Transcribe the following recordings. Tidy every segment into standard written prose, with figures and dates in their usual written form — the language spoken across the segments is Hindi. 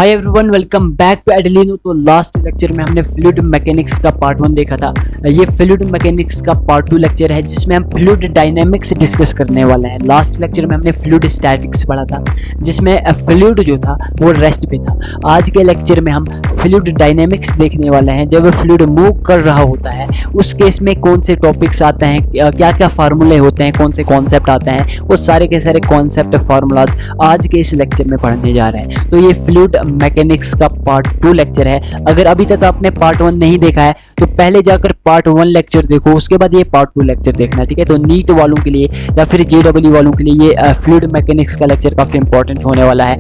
Hi everyone, welcome back to Adelino. तो लास्ट लेक्चर में हमने फ्लूइड मैकेनिक्स का पार्ट 1 देखा था। ये फ्लूइड मैकेनिक्स का पार्ट 2 लेक्चर है जिसमें हम फ्लूइड डायनेमिक्स डिस्कस करने वाले हैं। लास्ट लेक्चर में हमने फ्लूइड स्टैटिक्स पढ़ा था जिसमें फ्लूइड जो था वो रेस्ट पे था। आज के लेक्चर में हम फ्लूइड डायनेमिक्स देखने वाले हैं। जब फ्लूइड मूव कर रहा होता है उस केस में कौन से टॉपिक्स आते हैं, क्या क्या फार्मूले होते हैं, कौन से कॉन्सेप्ट आते हैं, वो सारे के सारे कॉन्सेप्ट फार्मूलाज आज के इस लेक्चर में पढ़ने जा रहे हैं। तो ये फ्लूइड मैकेनिक्स का पार्ट 2 लेक्चर है। अगर अभी तक आपने पार्ट 1 नहीं देखा है तो पहले जाकर पार्ट 1 लेक्चर देखो, उसके बाद ये पार्ट 2 लेक्चर देखना, ठीक है। तो नीट वालों के लिए या फिर जेडब्ल्यू वालों के लिए ये फ्लूइड मैकेनिक्स का लेक्चर काफी इंपॉर्टेंट होने वाला है।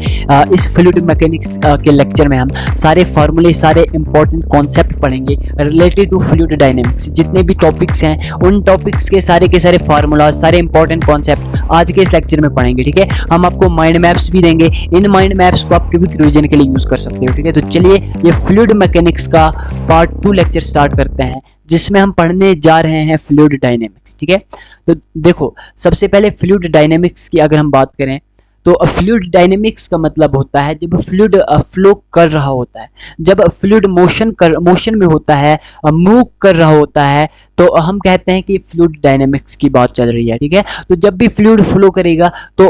इस फ्लूइड मैकेनिक्स के लेक्चर में हम सारे फार्मूले, सारे इंपॉर्टेंट कॉन्सेप्ट पढ़ेंगे रिलेटेड टू फ्लूइड डायनेमिक्स। जितने भी टॉपिक्स हैं उन टॉपिक्स के सारे फार्मूला, सारे इंपॉर्टेंट कॉन्सेप्ट आज के इस लेक्चर में पढ़ेंगे, ठीक है। हम आपको माइंड मैप्स भी देंगे, इन माइंड मैप्स को आप क्यूबिक रिवीजन के लिए यूज कर सकते हो, ठीक है। तो चलिए ये फ्लूइड मैकेनिक्स का पार्ट 2 लेक्चर स्टार्ट करते हैं जिसमें हम पढ़ने जा रहे हैं फ्लूइड डायनेमिक्स, ठीक है। तो देखो, सबसे पहले फ्लूइड डायनेमिक्स की अगर हम बात करें तो फ्लूइड डायनेमिक्स का मतलब होता है जब फ्लूइड फ्लो कर रहा होता है, जब फ्लूइड मोशन में होता है, मूव कर रहा होता है, तो हम कहते हैं कि फ्लूइड डायनेमिक्स की बात चल रही है, ठीक है। तो जब भी फ्लूइड फ्लो करेगा तो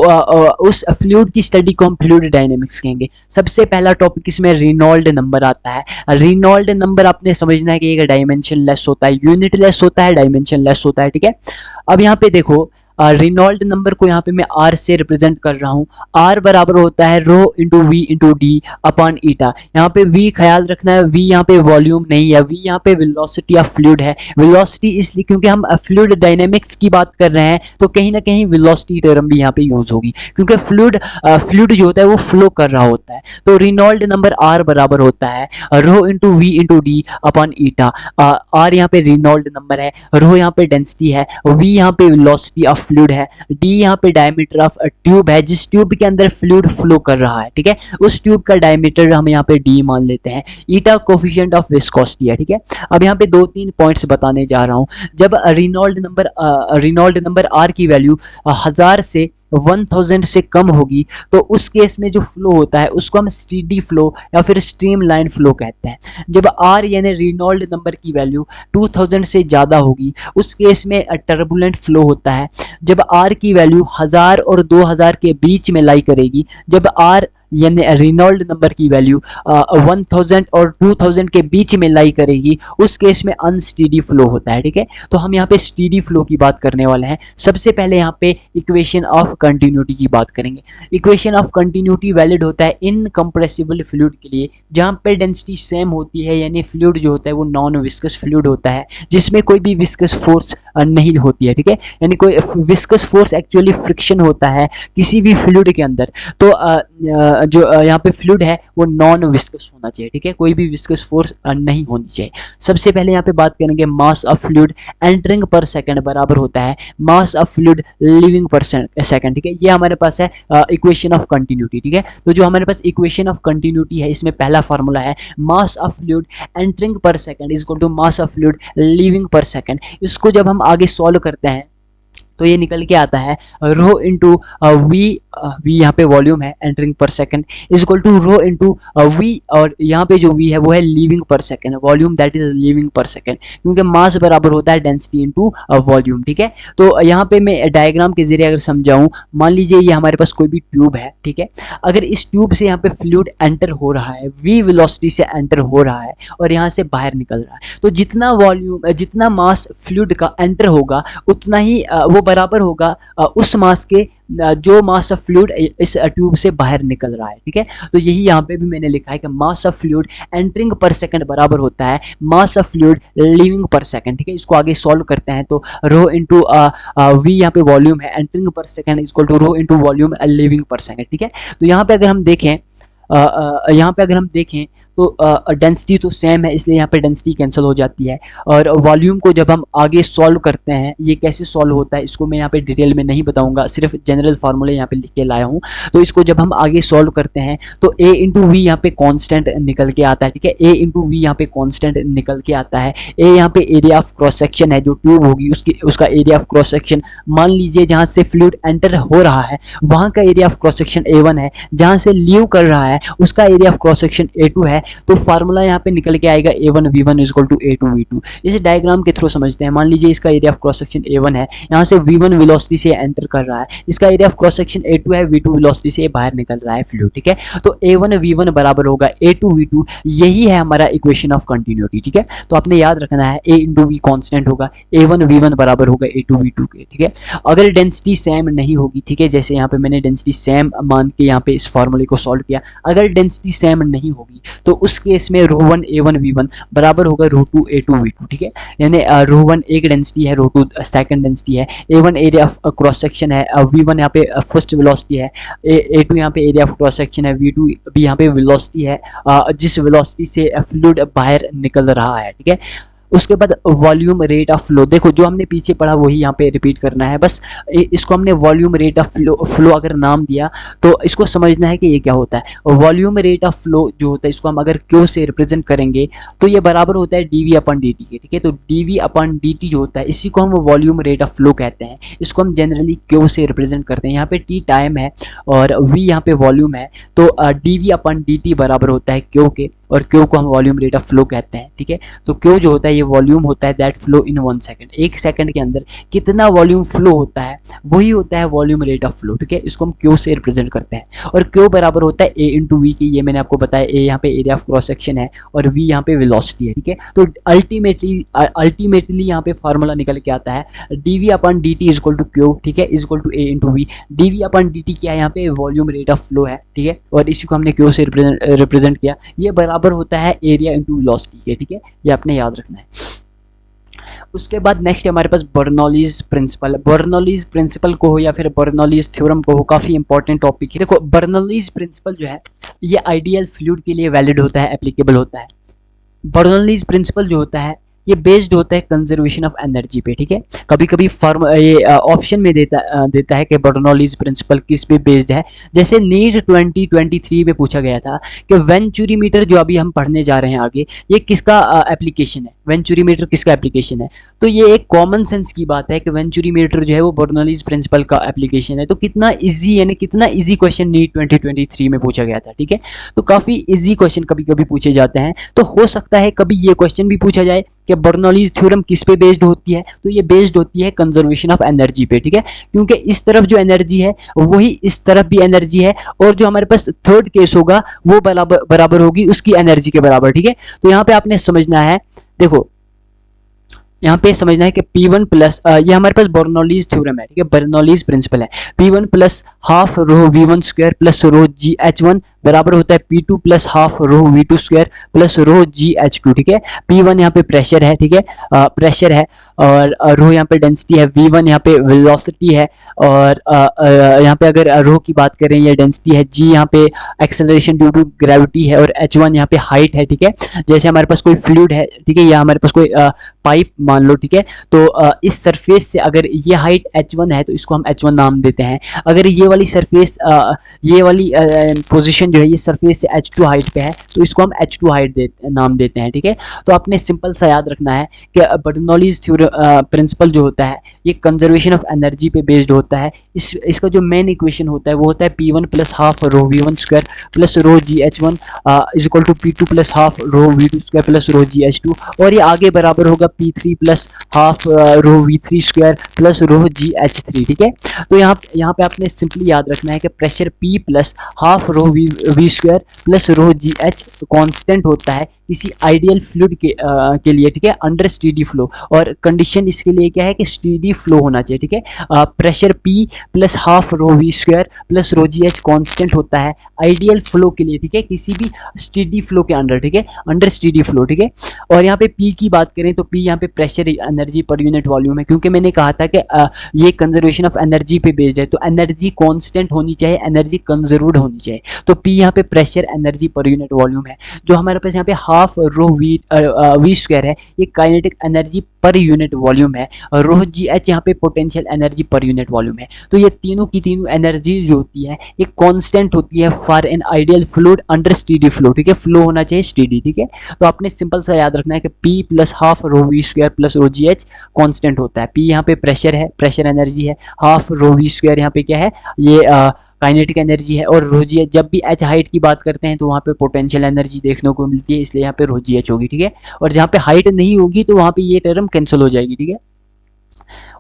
उस फ्लूइड की स्टडी को हम फ्लूइड डायनेमिक्स कहेंगे। सबसे पहला टॉपिक इसमें रेनॉल्ड नंबर आता है। रेनॉल्ड नंबर आपने समझना है कि एक डायमेंशन लेस होता है, यूनिट लेस होता है, डायमेंशन लेस होता है, ठीक है। अब यहाँ पे देखो, रेनॉल्ड नंबर को यहाँ पे मैं आर से रिप्रेजेंट कर रहा हूँ। आर बराबर होता है rho into V into D upon eta. यहाँ पे वी ख्याल रखना है, वी यहाँ पे वॉल्यूम नहीं है, वी यहाँ पे वेलोसिटी ऑफ फ्लूइड है। वेलोसिटी इसलिए क्योंकि हम फ्लूइड डायनेमिक्स की बात कर रहे हैं तो कहीं ना कहीं वेलोसिटी टर्म भी यहाँ पे यूज होगी क्योंकि फ्लूइड जो होता है वो फ्लो कर रहा होता है। तो रेनॉल्ड नंबर आर बराबर होता है rho into V into D upon eta. R यहाँ पे रेनॉल्ड नंबर है, रो यहाँ पे डेंसिटी है, वी यहाँ पे वेलोसिटी ऑफ फ्लूइड है, डी यहाँ पे डायमीटर ऑफ ट्यूब है जिस ट्यूब के अंदर फ्लूइड फ्लो कर रहा है, ठीक है। उस ट्यूब का डायमीटर हम यहाँ पे डी मान लेते हैं। ईटा कोफिशिएंट ऑफ विस्कोसिटी है, ठीक है। अब यहाँ पे 2-3 पॉइंट्स बताने जा रहा हूँ। जब रेनॉल्ड नंबर आर की वैल्यू 1000 से 1000 से कम होगी तो उस केस में जो फ्लो होता है उसको हम स्टीडी फ्लो या फिर स्ट्रीमलाइन फ्लो कहते हैं। जब आर यानी रेनॉल्ड नंबर की वैल्यू 2000 से ज़्यादा होगी उस केस में टर्बुलेंट फ्लो होता है। जब आर की वैल्यू 1000 और 2000 के बीच में लाई करेगी, जब आर यानी रेनॉल्ड नंबर की वैल्यू 1000 और 2000 के बीच में लाई करेगी उस केस में अनस्टीडी फ्लो होता है, ठीक है। तो हम यहाँ पे स्टीडी फ्लो की बात करने वाले हैं। सबसे पहले यहाँ पे इक्वेशन ऑफ कंटिन्यूटी की बात करेंगे। इक्वेशन ऑफ कंटिन्यूटी वैलिड होता है इनकम्प्रेसिबल फ्लूइड के लिए जहाँ पे डेंसिटी सेम होती है, यानी फ्लूइड जो होता है वो नॉन विस्कस फ्लूइड होता है जिसमें कोई भी विस्कस फोर्स नहीं होती है, ठीक है। यानी कोई विस्कस फोर्स एक्चुअली फ्रिक्शन होता है किसी भी फ्लूइड के अंदर। तो जो यहाँ पे फ्लूइड है वो नॉन विस्कस होना चाहिए, ठीक है। कोई भी विस्कस फोर्स नहीं होनी चाहिए। सबसे पहले यहाँ पे बात करेंगे मास of fluid entering per second बराबर होता है mass of fluid leaving per second, ठीक है। ये हमारे पास है इक्वेशन ऑफ कंटिन्यूटी, ठीक है। तो जो हमारे पास इक्वेशन ऑफ कंटिन्यूटी है इसमें पहला फार्मूला है mass of fluid entering per second is equal to mass of fluid leaving per second. इसको जब हम आगे सॉल्व करते हैं तो ये निकल के आता है रो इंटू वी यहाँ पे वॉल्यूम है entering per second is equal to rho into V, और यहाँ पे जो वी है वो है leaving per second, volume that is leaving per second, क्योंकि मास बराबर होता है डेंसिटी इंटू वॉल्यूम, ठीक है। तो यहाँ पे मैं डायग्राम के जरिए अगर समझाऊँ, मान लीजिए ये हमारे पास कोई भी ट्यूब है, ठीक है। अगर इस ट्यूब से यहाँ पे फ्लूइड एंटर हो रहा है, वी वेलोसिटी से एंटर हो रहा है और यहाँ से बाहर निकल रहा है, तो जितना वॉल्यूम, जितना मास फ्लूइड का एंटर होगा उतना ही वो बराबर होगा उस मास के जो मास ऑफ फ्लूइड इस ट्यूब से बाहर निकल रहा है, ठीक है। तो यही यहाँ पे भी मैंने लिखा है कि मास of fluid entering per second बराबर होता है mass of fluid leaving per second, ठीक है। इसको आगे सॉल्व करते हैं तो रो इंटू वी यहाँ पे वॉल्यूम है entering per second is equal to rho into volume leaving per second, ठीक है। तो यहाँ पे अगर हम देखें तो डेंसिटी तो सेम है, इसलिए यहाँ पे डेंसिटी कैंसिल हो जाती है। और वॉल्यूम को जब हम आगे सॉल्व करते हैं, ये कैसे सॉल्व होता है इसको मैं यहाँ पे डिटेल में नहीं बताऊंगा, सिर्फ जनरल फार्मूले यहाँ पे लिख के लाया हूँ। तो इसको जब हम आगे सॉल्व करते हैं तो a इंटू वी यहाँ पे कांस्टेंट निकल के आता है, ठीक है। a इंटू वी यहाँ पे कांस्टेंट निकल के आता है। a यहाँ पे एरिया ऑफ क्रॉस सेक्शन है, जो ट्यूब होगी उसका एरिया ऑफ क्रॉस सेक्शन, मान लीजिए जहाँ से फ्लूइड एंटर हो रहा है वहाँ का area of cross section a1 है, जहाँ से लीव कर रहा है उसका area of cross section a2 है। तो फार्मूला यहाँ पे निकल के आएगा a1 v1 equal to a2 v2। इसे डायग्राम के थ्रू समझते हैं। मान लीजिए इसका area of cross section a1 है, यहाँ से v1 वेलोसिटी से एंटर कर रहा है, इसका area of cross section a2 है, v2 वेलोसिटी से बाहर निकल रहा है फ्लूइड, ठीक है। तो a1 v1 बराबर होगा a2 v2, यही है हमारा इक्वेशन ऑफ कंटिन्यूटी, ठीक है। तो आपने याद रखना है a इंटू वी कॉन्स्टेंट होगा, a1 v1 बराबर होगा a2 v2 के, ठीक है। अगर डेंसिटी सेम नहीं होगी, ठीक है, जैसे यहाँ पे मैंने डेंसिटी सेम मान के यहाँ पे इस फॉर्मूले को सॉल्व किया, अगर डेंसिटी सेम नहीं होगी तो उस केस में ρ1 a1 v1 बराबर होगा ρ2 a2 v2, ठीक है। यानी ρ1 एक डेंसिटी है, ρ2 सेकंड डेंसिटी है, a1 area of cross section है, v1 यहाँ पे फर्स्ट वेलोसिटी है, a2 यहाँ पे एरिया ऑफ क्रॉस सेक्शन है, v2 भी यहाँ पे वेलोसिटी है, जिस वेलोसिटी से फ्लूइड बाहर निकल रहा है, ठीक है। उसके बाद वॉल्यूम रेट ऑफ फ्लो, देखो जो हमने पीछे पढ़ा वही यहाँ पे रिपीट करना है, बस इसको हमने वॉल्यूम रेट ऑफ फ्लो अगर नाम दिया तो इसको समझना है कि ये क्या होता है। वॉल्यूम रेट ऑफ फ्लो जो होता है इसको हम अगर क्यू से रिप्रेजेंट करेंगे तो ये बराबर होता है dv अपन dt के, ठीक है। तो dv अपन dt जो होता है इसी को हम वॉल्यूम रेट ऑफ फ्लो कहते हैं, इसको हम जनरली क्यू से रिप्रेजेंट करते हैं। यहाँ पे t टाइम है और v यहाँ पे वॉल्यूम है, तो dv अपन dt बराबर होता है क्यू के, और क्यू को हम वॉल्यूम रेट ऑफ फ्लो कहते हैं, ठीक है। तो क्यू जो होता है ये वॉल्यूम होता है दैट फ्लो इन 1 सेकंड, एक सेकंड के अंदर कितना वॉल्यूम फ्लो होता है वही होता है वॉल्यूम रेट ऑफ फ्लो, ठीक है। इसको हम क्यू से रिप्रेजेंट करते हैं। और क्यू बराबर होता है a इंटू वी की, ये मैंने आपको बताया, a यहाँ पे एरिया ऑफ क्रॉस सेक्शन है और v यहाँ पे वेलोसिटी है, ठीक है। तो अल्टीमेटली यहाँ पे फार्मूला निकल के आता है dv upon dt is equal to Q, ठीक है, is equal to a into V. dv upon dt क्या है, यहाँ पे वॉल्यूम रेट ऑफ फ्लो है, ठीक है, और इसी को हमने क्यू से रिप्रेजेंट किया। ये बराबर होता है एरिया इंटू वेलोसिटी के, ठीक है, ये आपने याद रखना है। उसके बाद नेक्स्ट हमारे पास बर्नौलीज प्रिंसिपल। बर्नौलीज प्रिंसिपल को हो या फिर बर्नौलीज थ्योरम को हो, काफ़ी इंपॉर्टेंट टॉपिक है। देखो बर्नौलीज प्रिंसिपल जो है ये आइडियल फ्लूइड के लिए वैलिड होता है, एप्लीकेबल होता है। बर्नौलीज प्रिंसिपल जो होता है ये बेस्ड होता है कंजर्वेशन ऑफ एनर्जी पे, ठीक है। कभी कभी फॉर्म ये ऑप्शन में देता है कि बर्नौलीज प्रिंसिपल किस पे बेस्ड है। जैसे नीट 2023 में पूछा गया था कि वेंचुरीमीटर जो अभी हम पढ़ने जा रहे हैं आगे, ये किसका एप्लीकेशन है, वेंचुरीमीटर किसका एप्लीकेशन है। तो ये एक कॉमन सेंस की बात है कि वेंचुरीमीटर जो है वो बर्नौलीज प्रिंसिपल का एप्लीकेशन है। तो कितना ईजी, यानी कितना ईजी क्वेश्चन नीट 2023 में पूछा गया था, ठीक है। तो काफ़ी ईजी क्वेश्चन कभी कभी पूछे जाते हैं। तो हो सकता है कभी ये क्वेश्चन भी पूछा जाए कि बर्नौलीज थ्योरम किस पे बेस्ड होती है, तो ये बेस्ड होती है कंजर्वेशन ऑफ एनर्जी पे, ठीक है। क्योंकि इस तरफ जो एनर्जी है वही इस तरफ भी एनर्जी है, और जो हमारे पास थर्ड केस होगा वो बराबर होगी उसकी एनर्जी के बराबर, ठीक है। तो यहाँ पे आपने समझना है, देखो यहाँ पे समझना है कि P1 प्लस ये हमारे पास बर्नौलीज थ्योरम है, ठीक है, बर्नौलीज प्रिंसिपल है। P1 plus half rho V1 square plus rho GH1 बराबर होता है P2 plus half rho V2 square plus rho GH2, ठीक है। P1 यहाँ पे प्रेशर है, ठीक है, प्रेशर है, और रो यहाँ पे डेंसिटी है, V1 यहाँ पे वेलोसिटी है, और यहाँ पे अगर रो की बात करें ये डेंसिटी है, G यहाँ पे एक्सेलरेशन ड्यू टू ग्रेविटी है, और H1 यहाँ पे हाइट है, ठीक है। जैसे हमारे पास कोई फ्लूइड है, ठीक है, या हमारे पास कोई पाइप मान लो, ठीक है, तो इस सरफेस से अगर ये हाइट h1 है तो इसको हम h1 नाम देते हैं। अगर ये वाली सरफेस ये वाली पोजीशन जो है ये सरफेस से h2 हाइट पे है तो इसको हम h2 हाइट नाम देते हैं, ठीक है। तो आपने सिंपल सा याद रखना है कि बर्नौलीज थ्योरम प्रिंसिपल जो होता है ये कंजर्वेशन ऑफ एनर्जी पे बेस्ड होता है। इसका जो मेन इक्वेशन होता है वो होता है P1 plus half rho V1 square plus rho GH1 is equal to P2 plus half rho V2 square plus rho GH2, और ये आगे बराबर होगा P3 plus half rho V3 square plus rho GH3, ठीक है। तो यहाँ पे आपने सिंपली याद रखना है कि प्रेशर P प्लस हाफ रो V स्क्वायर प्लस रो GH कांस्टेंट होता है, किसी आइडियल फ्लूइड के लिए, ठीक है, अंडर स्टेडी फ्लो। और कंडीशन इसके लिए क्या है कि स्टेडी फ्लो होना चाहिए, ठीक है। Pressure P plus half rho V square plus rho जी एच कॉन्स्टेंट होता है आइडियल फ्लो के लिए, ठीक है, किसी भी स्टेडी फ्लो के अंडर, ठीक है, अंडर स्टेडी फ्लो, ठीक है। और यहाँ पे P की बात करें तो P यहाँ पे pressure energy per unit volume है, क्योंकि मैंने कहा था कि ये कंजर्वेशन ऑफ एनर्जी पे बेस्ड है, तो एनर्जी कांस्टेंट होनी चाहिए, एनर्जी कंजर्व्ड होनी चाहिए। तो P यहाँ पे pressure energy per unit volume है। जो हमारे पास यहाँ पे हाफ रो वी स्क्वायर है, ये kinetic energy per unit volume है। रो जी एच यहाँ पे potential energy per unit volume है। तो ये तीनों की तीनों एनर्जी जो होती है ये कांस्टेंट होती है for an ideal fluid under steady flow, ठीक है, फ्लो होना चाहिए स्टेडी, ठीक है। तो आपने सिंपल सा याद रखना है कि P plus half rho V square plus rho जी एच कॉन्स्टेंट होता है। P यहाँ पे प्रेशर है, प्रेशर एनर्जी है, हाफ रो वी स्क्वायर यहाँ पे क्या है, ये काइनेटिक एनर्जी है, और रो जी एच, जब भी एच हाइट की बात करते हैं तो वहाँ पे पोटेंशियल एनर्जी देखने को मिलती है, इसलिए यहाँ पे रो जी एच होगी, ठीक है। और जहाँ पे हाइट नहीं होगी तो वहाँ पे ये टर्म कैंसिल हो जाएगी, ठीक है।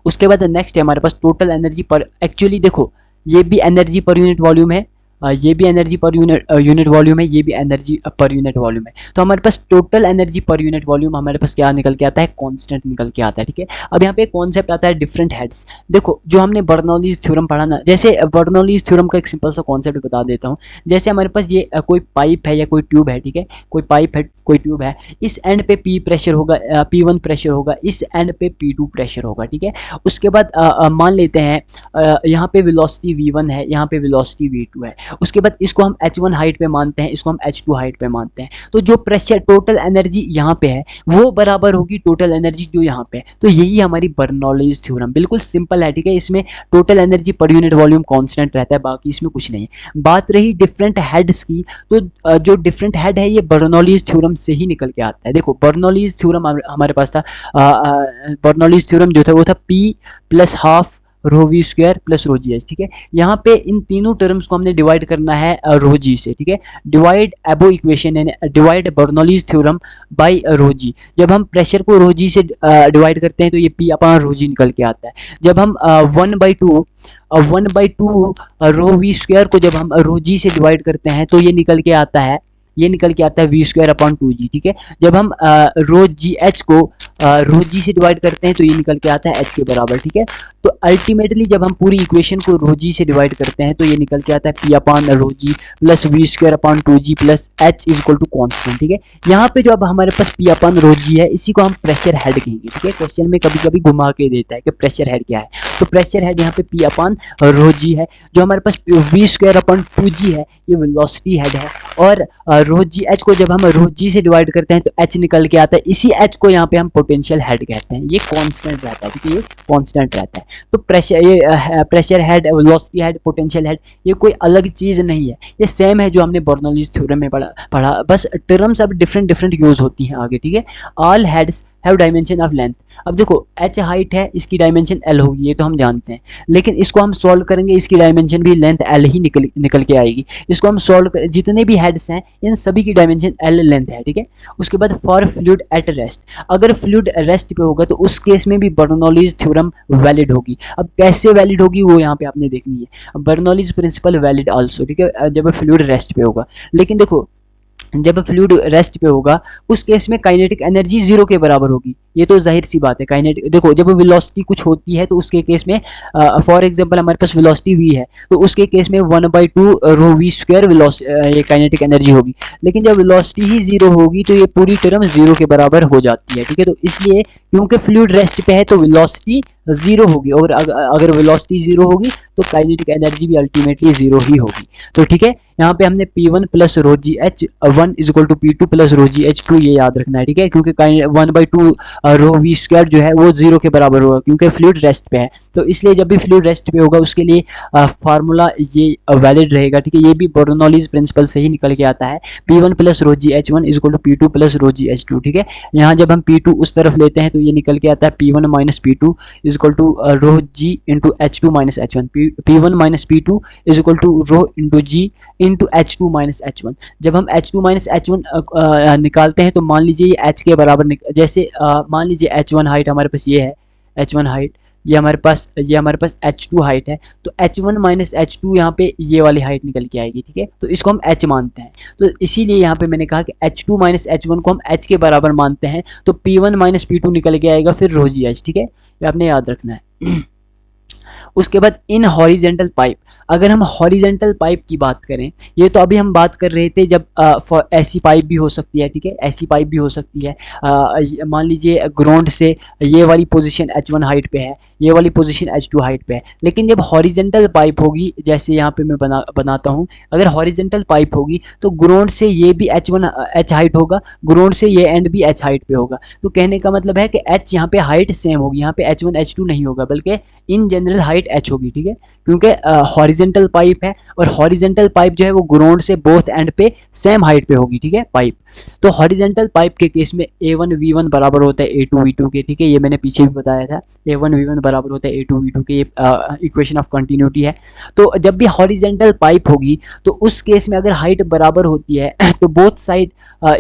उसके बाद नेक्स्ट है हमारे पास टोटल एनर्जी पर, एक्चुअली देखो ये भी एनर्जी पर यूनिट वॉल्यूम है, ये भी एनर्जी पर यूनिट वॉल्यूम है, ये भी एनर्जी पर यूनिट वॉल्यूम है। तो हमारे पास total energy per unit volume हमारे पास क्या निकल के आता है, कांस्टेंट निकल के आता है, ठीक है। अब यहाँ पे कॉन्सेप्ट आता है डिफरेंट हेड्स। देखो जो हमने बर्नौलीज थ्योरम पढ़ा ना, जैसे बर्नौलीज थ्योरम का एक सिंपल सा कॉन्सेप्ट बता देता हूँ। जैसे हमारे पास ये कोई पाइप है या कोई ट्यूब है, ठीक है, कोई पाइप है कोई ट्यूब है, इस एंड पे P प्रेशर होगा, P1 प्रेशर होगा, इस एंड पे P2 प्रेशर होगा, ठीक है। उसके बाद मान लेते हैं यहाँ पे वेलोसिटी V1 है, यहाँ पे वेलोसिटी V2 है। उसके बाद इसको हम H1 हाइट पे मानते हैं, इसको हम H2 हाइट पे मानते हैं। तो जो प्रेशर टोटल एनर्जी यहाँ पे है वो बराबर होगी टोटल एनर्जी जो यहाँ पे है। तो यही हमारी बर्नौलीज थ्योरम, बिल्कुल सिंपल है, ठीक है। इसमें total energy per unit volume constant रहता है, बाकी इसमें कुछ नहीं है। बात रही डिफरेंट हेड्स की, तो जो डिफरेंट हेड है ये बर्नौलीज थ्योरम से ही निकल के आता है। देखो बर्नौलीज थ्योरम हमारे पास था, बर्नौलीज थ्योरम जो था वो था P plus half rho V square plus rho जी एच, ठीक है। यहाँ पे इन तीनों टर्म्स को हमने डिवाइड करना है रो जी से, ठीक है। डिवाइड एबो इक्वेशन यानी डिवाइड बर्नौलीज थ्योरम बाय रो जी। जब हम प्रेशर को रो जी से डिवाइड करते हैं तो ये P अपॉन रो जी निकल के आता है। जब हम 1/2 रो वी स्क्वायर को जब हम रो जी से डिवाइड करते हैं तो ये निकल के आता है, ये निकल के आता है वी स्क्वायर अपॉन 2g, ठीक है। जब हम रो जी एच को रो जी से डिवाइड करते हैं तो ये निकल के आता है h के बराबर, ठीक है। तो अल्टीमेटली जब हम पूरी इक्वेशन को रो जी से डिवाइड करते हैं तो ये निकल के आता है P upon rho G plus V square upon 2g plus h is equal to constant, ठीक है। यहाँ पे जो अब हमारे पास P अपॉन रो जी है इसी को हम प्रेशर हेड कहेंगे, ठीक है। क्वेश्चन में कभी कभी घुमा के देता है कि प्रेशर हेड क्या है, तो प्रेशर हेड यहाँ पे P अपॉन रो जी है। जो हमारे पास वी स्क्वायर अपॉन 2g है ये वेलोसिटी हेड है, और रो जी एच को जब हम रो जी से डिवाइड करते हैं तो h निकल के आता है, इसी h को यहाँ पे हम पोटेंशियल हेड कहते हैं। ये कांस्टेंट रहता है, ठीक है, ये कांस्टेंट रहता है। तो pressure head, velocity head, potential head ये कोई अलग चीज़ नहीं है, ये सेम है जो हमने बर्नौलीज थ्योरम में पढ़ा, बस टर्म्स अब डिफरेंट यूज होती हैं आगे, ठीक है। All heads have dimension of length. अब देखो h हाइट है, इसकी डायमेंशन l होगी, ये तो हम जानते हैं, लेकिन इसको हम सॉल्व करेंगे इसकी डायमेंशन भी लेंथ l ही निकल के आएगी। इसको हम सॉल्व जितने भी हेड्स हैं इन सभी की डायमेंशन l लेंथ है, ठीक है। उसके बाद फॉर फ्लूइड एट रेस्ट, अगर फ्लूइड रेस्ट पे होगा तो उस केस में भी बर्नौलीज थ्योरम वैलिड होगी। अब कैसे वैलिड होगी वो यहाँ पे आपने देखनी है। बर्नौलीज प्रिंसिपल वैलिड आल्सो, ठीक है, जब फ्लूइड रेस्ट पे होगा। लेकिन देखो जब फ्लूइड रेस्ट पे होगा उस केस में काइनेटिक एनर्जी 0 के बराबर होगी, ये तो जाहिर सी बात है। काइनेटिक देखो जब वेलोसिटी कुछ होती है तो उसके केस में फॉर एग्जांपल हमारे पास वेलोसिटी v है तो उसके केस में 1/2 रो वी स्क्वायर ये काइनेटिक एनर्जी होगी। लेकिन जब वेलोसिटी ही 0 होगी तो ये पूरी टर्म 0 के बराबर हो जाती है, ठीक है। तो इसलिए क्योंकि फ्लूइड रेस्ट पे है तो वेलोसिटी 0 होगी, और अगर वेलोसिटी 0 होगी तो काइनेटिक एनर्जी भी अल्टीमेटली 0 ही होगी। तो ठीक है, यहाँ पे हमने P1 plus rho ji h 1 is equal to P2 plus rho ji h 2 ये याद रखना है, ठीक है, क्योंकि 1/2 रो वी स्क्वायर जो है वो 0 के बराबर होगा क्योंकि फ्लूइड रेस्ट पे है। तो इसलिए जब भी फ्लूइड रेस्ट पे होगा उसके लिए फार्मूला ये वैलिड रहेगा, ठीक है। ये भी बर्नौलीज प्रिंसिपल से ही निकल के आता है, P1 plus rho ji h 1 is equal to P2 plus rho ji h 2, ठीक है। यहाँ जब हम P2 उस तरफ लेते हैं तो ये निकल के आता है P1 minus P2 is equal to rho g into H2 minus H1, P1 minus P2 is equal to rho into g into H2 minus H1। जब हम H2 माइनस H1 निकालते हैं तो मान लीजिए ये H के बराबर जैसे मान लीजिए H1 हाइट हमारे पास ये है, H1 हाइट ये हमारे पास H2 हाइट है, तो H1 माइनस H2 यहाँ पे ये वाली हाइट निकल के आएगी, ठीक है। तो इसको हम H मानते हैं, तो इसीलिए यहाँ पे मैंने कहा कि H2 माइनस H1 को हम H के बराबर मानते हैं, तो P1 माइनस P2 निकल के आएगा, फिर रो जी एच, ठीक है, ये आपने याद रखना है। उसके बाद इन हॉरिजेंटल पाइप, अगर हम हॉरिजेंटल पाइप की बात करें, ये तो अभी हम बात कर रहे थे जब ऐसी पाइप भी हो सकती है, ठीक है, ऐसी पाइप भी हो सकती है। मान लीजिए ग्राउंड से ये वाली पोजीशन H1 हाइट पे है, ये वाली पोजीशन H2 हाइट पे है, लेकिन जब हॉरिजेंटल पाइप होगी, जैसे यहाँ पे मैं बनाता हूँ, अगर हॉरिजेंटल पाइप होगी तो ग्राउंड से ये भी H1 H हाइट होगा, ग्राउंड से ये एंड भी H हाइट पे होगा। तो कहने का मतलब है कि H यहाँ पे हाइट सेम होगी, यहाँ पे H1 H2 नहीं होगा, बल्कि इन जनरल हाइट H होगी, ठीक है, क्योंकि हॉरिजेंटल पाइप है, और हॉरिजेंटल पाइप जो है वो ग्राउंड से बोथ एंड पे सेम हाइट पे होगी, ठीक है, पाइप। तो हॉरिजेंटल पाइप के केस में A1 V1 बराबर होता है A2 V2 के, ठीक है, ये मैंने पीछे भी बताया था, A1 V1 बराबर होता है A2 V2 के, ये इक्वेशन ऑफ कंटिन्यूटी है। तो जब भी हॉरिजेंटल पाइप होगी तो उस केस में अगर हाइट बराबर होती है तो बोथ साइड,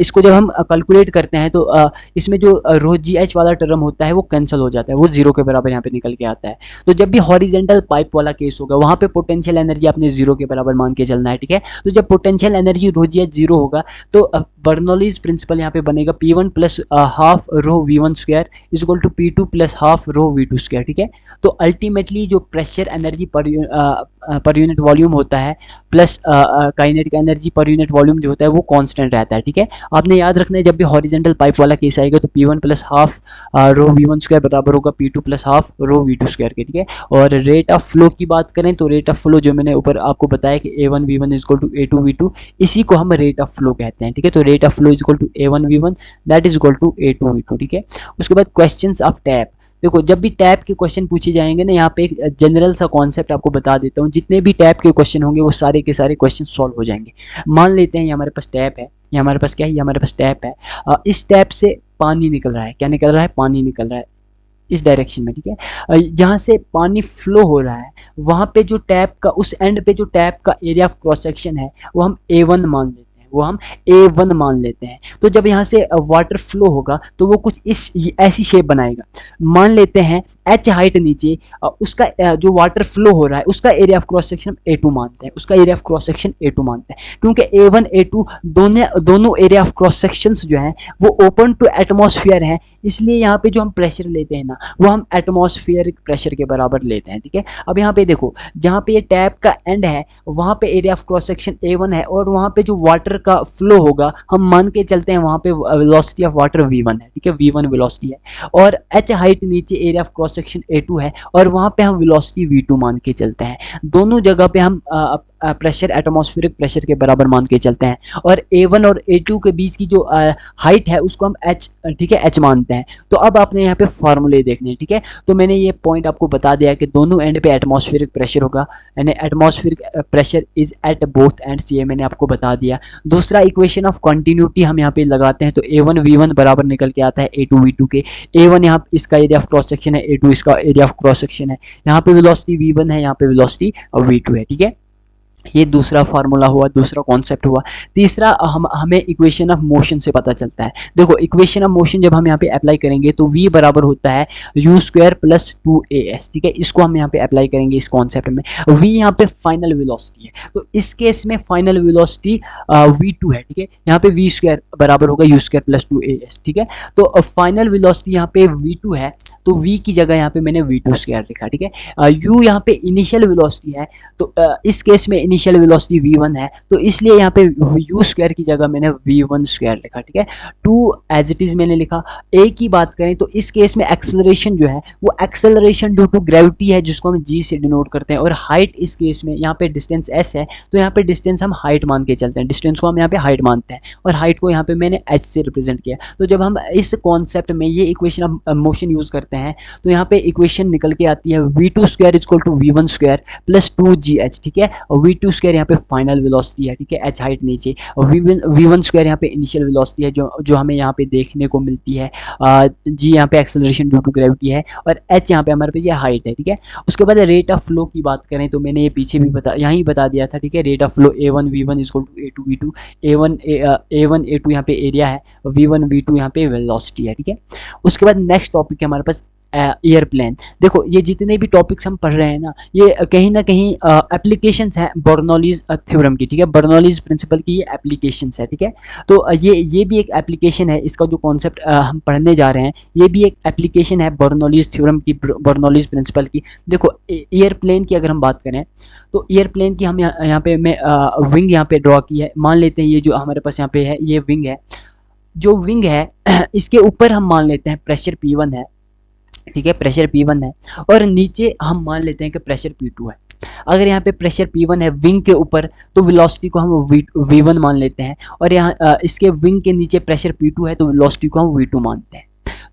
इसको जब हम कैलकुलेट करते हैं तो इसमें जो रो जी एच वाला टर्म होता है वो कैंसिल हो जाता है, वो जीरो के बराबर यहाँ पे निकल के आता है। तो जब भी हॉरिजेंटल पाइप वाला केस होगा वहाँ पे पोटेंशियल एनर्जी आपने जीरो के बराबर मान के चलना है, ठीक है। तो जब पोटेंशियल एनर्जी रो जी एच जीरो होगा तो बर्नौलीज प्रिंसिपल यहाँ पे बनेगा P1 plus half rho V1 square is equal to P2 plus half rho V2 square, ठीक है। तो अल्टीमेटली जो pressure energy per unit volume होता है plus kinetic energy per unit volume जो होता है वो कांस्टेंट रहता है, ठीक है। आपने याद रखना है जब भी हॉरिजेंटल पाइप वाला केस आएगा तो P1 plus half rho V1 square बराबर होगा P2 plus half rho V2 square के, ठीक है। और रेट ऑफ फ्लो की बात करें तो रेट ऑफ फ्लो जो मैंने ऊपर आपको बताया कि A1 V1 is equal to A2 V2, इसी को हम रेट ऑफ फ्लो कहते हैं, ठीक है। तो rate of flow is equal to A1 V1 that is equal to A2 V2, ठीक है। उसके बाद क्वेश्चंस ऑफ टैप, देखो जब भी टैप के क्वेश्चन पूछे जाएंगे ना, यहाँ पे एक जनरल सा कॉन्सेप्ट आपको बता देता हूँ, जितने भी टैप के क्वेश्चन होंगे वो सारे के सारे क्वेश्चन सॉल्व हो जाएंगे। मान लेते हैं ये हमारे पास टैप है, ये हमारे पास क्या है, ये हमारे पास टैप है, इस टैप से पानी निकल रहा है, क्या निकल रहा है, पानी निकल रहा है इस डायरेक्शन में, ठीक है। जहाँ से पानी फ्लो हो रहा है वहाँ पे जो टैप का उस एंड पे जो टैप का एरिया ऑफ क्रॉस सेक्शन है वो हम A1 मान लेते हैं, वो हम A1 मान लेते हैं। तो जब यहाँ से वाटर फ्लो होगा तो वो कुछ ऐसी शेप बनाएगा। मान लेते हैं H हाइट नीचे, उसका जो वाटर फ्लो हो रहा है उसका area of cross section A2 मानते हैं, उसका area of cross section A2 मानते हैं, क्योंकि A1 A2 दोनों एरिया ऑफ क्रॉस सेक्शंस जो हैं वो ओपन टू एटमॉस्फेयर हैं, इसलिए यहाँ पे जो हम प्रेशर लेते हैं ना वो हम एटमॉस्फेयरिक प्रेशर के बराबर लेते हैं, ठीक है। अब यहाँ पे देखो जहाँ पे ये टैप का एंड है वहाँ पे area of cross section A1 है, और वहाँ पे जो वाटर का फ्लो होगा हम मान के चलते हैं वहाँ पे वेलोसिटी ऑफ वाटर V1 है, ठीक है, V1 वेलोसिटी है, और H हाइट नीचे area of cross section A2 है, और वहाँ पे हम वेलोसिटी V2 मान के चलते हैं। दोनों जगह पे हम प्रेशर एटमॉस्फेरिक प्रेशर के बराबर मान के चलते हैं, और A1 और A2 के बीच की जो हाइट है उसको हम H, ठीक है, H मानते हैं। तो अब आपने यहाँ पे फार्मूले देखने हैं, ठीक है। तो मैंने ये पॉइंट आपको बता दिया कि दोनों एंड पे एटमॉस्फेरिक प्रेशर होगा, यानी atmospheric pressure is at both ends, ये मैंने आपको बता दिया। दूसरा इक्वेशन ऑफ कंटिन्यूटी हम यहाँ पे लगाते हैं तो A1 V1 बराबर निकल के आता है A2 V2 के। A1 यहाँ इसका एरिया ऑफ क्रॉस सेक्शन है, A2 इसका एरिया ऑफ क्रॉस सेक्शन है, यहाँ पे वेलोसिटी V1 है, यहाँ पे वेलोसिटी V2 है, ठीक है। ये दूसरा फार्मूला हुआ, दूसरा कॉन्सेप्ट हुआ। तीसरा हमें इक्वेशन ऑफ मोशन से पता चलता है। देखो इक्वेशन ऑफ मोशन जब हम यहाँ पे अप्लाई करेंगे तो v बराबर होता है u स्क्वायर प्लस 2as, ठीक है। इसको हम यहाँ पे अप्लाई करेंगे इस कॉन्सेप्ट में। v यहाँ पे फाइनल वेलोसिटी है, तो इस केस में फाइनल वेलोसिटी v2 है, ठीक है। यहाँ पे v स्क्वायर बराबर होगा u स्क्वायर प्लस 2as, ठीक है। तो फाइनल वेलोसिटी यहाँ पे v2 है, तो v की जगह यहाँ पे मैंने v2 स्क्वायर लिखा, ठीक है। u यहाँ पे इनिशियल वेलोसिटी है, तो इस केस में इनिशियल वेलोसिटी v1 है, तो इसलिए यहाँ पे u स्क्वायर की जगह मैंने v1 स्क्वायर लिखा, ठीक है। 2 एज इट इज मैंने लिखा। a की बात करें तो इस केस में एक्सेलरेशन जो है वो एक्सेलरेशन ड्यू टू ग्रेविटी है, जिसको हम g से डिनोट करते हैं, और हाइट इस केस में यहाँ पे डिस्टेंस s है, तो यहाँ पे डिस्टेंस हम हाइट मान के चलते हैं, डिस्टेंस को हम यहाँ पे हाइट मानते हैं, और हाइट को यहाँ पे मैंने h से रिप्रेजेंट किया। तो जब हम इस कॉन्सेप्ट में ये इक्वेशन ऑफ मोशन यूज करते हैं तो यहाँ पे इक्वेशन निकल के आती है v2 square is equal to v1 square plus 2gh, ठीक है। और v2 स्क्वायर यहाँ पे फाइनल वेलोसिटी है, ठीक है, h हाइट नीचे, और v1 स्क्वायर यहाँ पे इनिशियल वेलोसिटी है जो हमें यहाँ पे देखने को मिलती है। g यहाँ पे एक्सेलरेशन ड्यू टू ग्रेविटी है, और h यहाँ पे हमारे पास ये हाइट है, ठीक है। उसके बाद रेट ऑफ फ्लो की बात करें तो मैंने ये पीछे भी यहीं बता दिया था, ठीक है। Rate of flow a1 v1 is equal to a2 v2, a1 a2 यहाँ पे एरिया है, v1 v2 यहाँ पे वेलोसिटी है, ठीक है। उसके बाद नेक्स्ट टॉपिक है हमारे पास एयरप्लेन। देखो ये जितने भी टॉपिक्स हम पढ़ रहे हैं ना, ये कहीं ना कहीं एप्लीकेशंस हैं बर्नौलीज थ्योरम की, ठीक है, बर्नौलीज प्रिंसिपल की ये एप्लीकेशंस है, ठीक है। तो ये भी एक एप्लीकेशन है, इसका जो कॉन्सेप्ट हम पढ़ने जा रहे हैं ये भी एक एप्लीकेशन है बर्नौलीज थ्योरम की, बर्नौलीज प्रिंसिपल की। देखो एयरप्लेन की अगर हम बात करें तो एयरप्लेन की हम यहाँ पे मैं विंग यहाँ पे ड्रॉ की है, मान लेते हैं ये जो हमारे पास यहाँ पे है ये विंग है। जो विंग है इसके ऊपर हम मान लेते हैं प्रेशर P1 है, ठीक है, प्रेशर P1 है, और नीचे हम मान लेते हैं कि प्रेशर P2 है। अगर यहाँ पे प्रेशर P1 है विंग के ऊपर तो वेलोसिटी को हम V1 मान लेते हैं, और यहाँ इसके विंग के नीचे प्रेशर P2 है तो वेलोसिटी को हम V2 मानते हैं।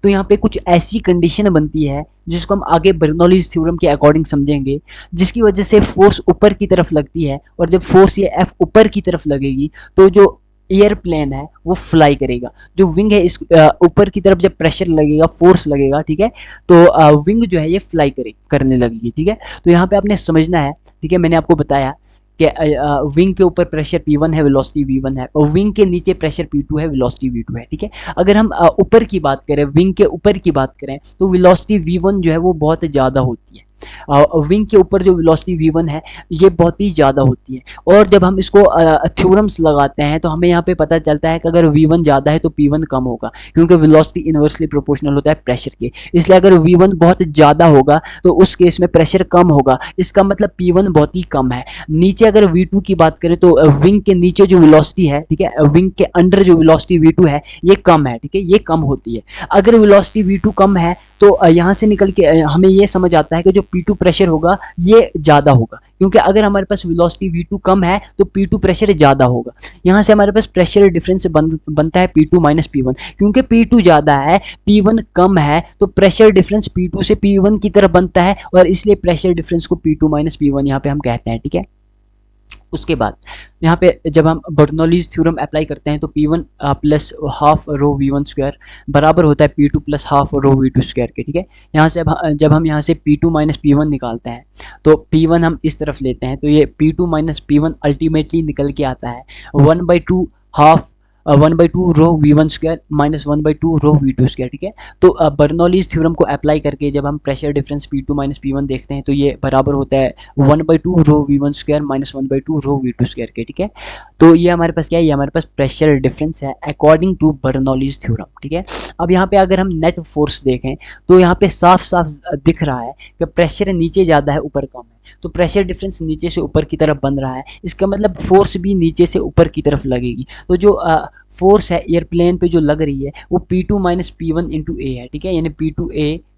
तो यहाँ पे कुछ ऐसी कंडीशन बनती है जिसको हम आगे बर्नौलीज थ्योरम के अकॉर्डिंग समझेंगे, जिसकी वजह से फोर्स ऊपर की तरफ लगती है, और जब फोर्स ये F ऊपर की तरफ लगेगी तो जो एयरप्लेन है वो फ्लाई करेगा। जो विंग है इस ऊपर की तरफ जब प्रेशर लगेगा, फोर्स लगेगा, ठीक है, तो विंग जो है ये फ्लाई करने लगेगी, ठीक है। तो यहाँ पे आपने समझना है, ठीक है, मैंने आपको बताया कि विंग के ऊपर प्रेशर P1 है, वेलोसिटी V1 है, और विंग के नीचे प्रेशर P2 है, वेलोसिटी V2 है, ठीक है। अगर हम ऊपर की बात करें, विंग के ऊपर की बात करें तो वेलोसिटी V1 जो है वो बहुत ज़्यादा होती है। विंग के ऊपर जो वेलोसिटी V1 है ये बहुत ही ज़्यादा होती है, और जब हम इसको थ्योरम्स लगाते हैं तो हमें यहाँ पे पता चलता है कि अगर V1 ज़्यादा है तो P1 कम होगा, क्योंकि वेलोसिटी इन्वर्सली प्रोपोर्शनल होता है प्रेशर के। इसलिए अगर V1 बहुत ज़्यादा होगा तो उस केस में प्रेशर कम होगा, इसका मतलब P1 बहुत ही कम है। नीचे अगर V2 की बात करें तो विंग के नीचे जो वेलोसिटी है, ठीक है, विंग के अंडर जो वेलोसिटी V2 है ये कम है, ठीक है, ये कम होती है। अगर वेलोसिटी V2 कम है तो यहाँ से निकल के हमें ये समझ आता है कि जो P2 प्रेशर होगा ये ज़्यादा होगा, क्योंकि अगर हमारे पास वेलोसिटी V2 कम है तो P2 प्रेशर ज़्यादा होगा। यहाँ से हमारे पास प्रेशर डिफरेंस बनता है P2 माइनस P1, क्योंकि P2 ज़्यादा है P1 कम है तो प्रेशर डिफरेंस P2 से P1 की तरफ बनता है, और इसलिए प्रेशर डिफरेंस को P2 माइनस P1 यहाँ पे हम कहते हैं, ठीक है। उसके बाद यहाँ पे जब हम बर्नौलीज थ्योरम अप्लाई करते हैं तो P1 plus half rho V1 square बराबर होता है P2 plus half rho V2 square के, ठीक है। यहाँ से जब हम यहाँ से P2 माइनस P1 निकालते हैं तो P1 हम इस तरफ लेते हैं तो ये P2 माइनस P1 अल्टीमेटली निकल के आता है 1/2 हाफ 1/2 रो V1 स्क्वायर माइनस 1/2 रो V2 स्क्वायर, ठीक है। तो बर्नौलीज थ्योरम को अप्लाई करके जब हम pressure difference P2 minus P1 देखते हैं तो ये बराबर होता है 1/2 रो V1 स्क्वायर माइनस 1/2 रो V2 स्क्वायर के, ठीक है। तो ये हमारे पास क्या है, ये हमारे पास प्रेशर डिफरेंस है अकॉर्डिंग टू बर्नौलीज थ्योरम, ठीक है। अब यहाँ पे अगर हम नेट फोर्स देखें तो यहाँ पे साफ साफ दिख रहा है कि प्रेशर नीचे ज़्यादा है ऊपर कम है, तो प्रेशर डिफरेंस नीचे से ऊपर की तरफ बन रहा है, इसका मतलब फोर्स भी नीचे से ऊपर की तरफ लगेगी। तो जो फोर्स है एयरप्लेन पे जो लग रही है वो P2 माइनस P1 इंटू ए है, ठीक है, यानी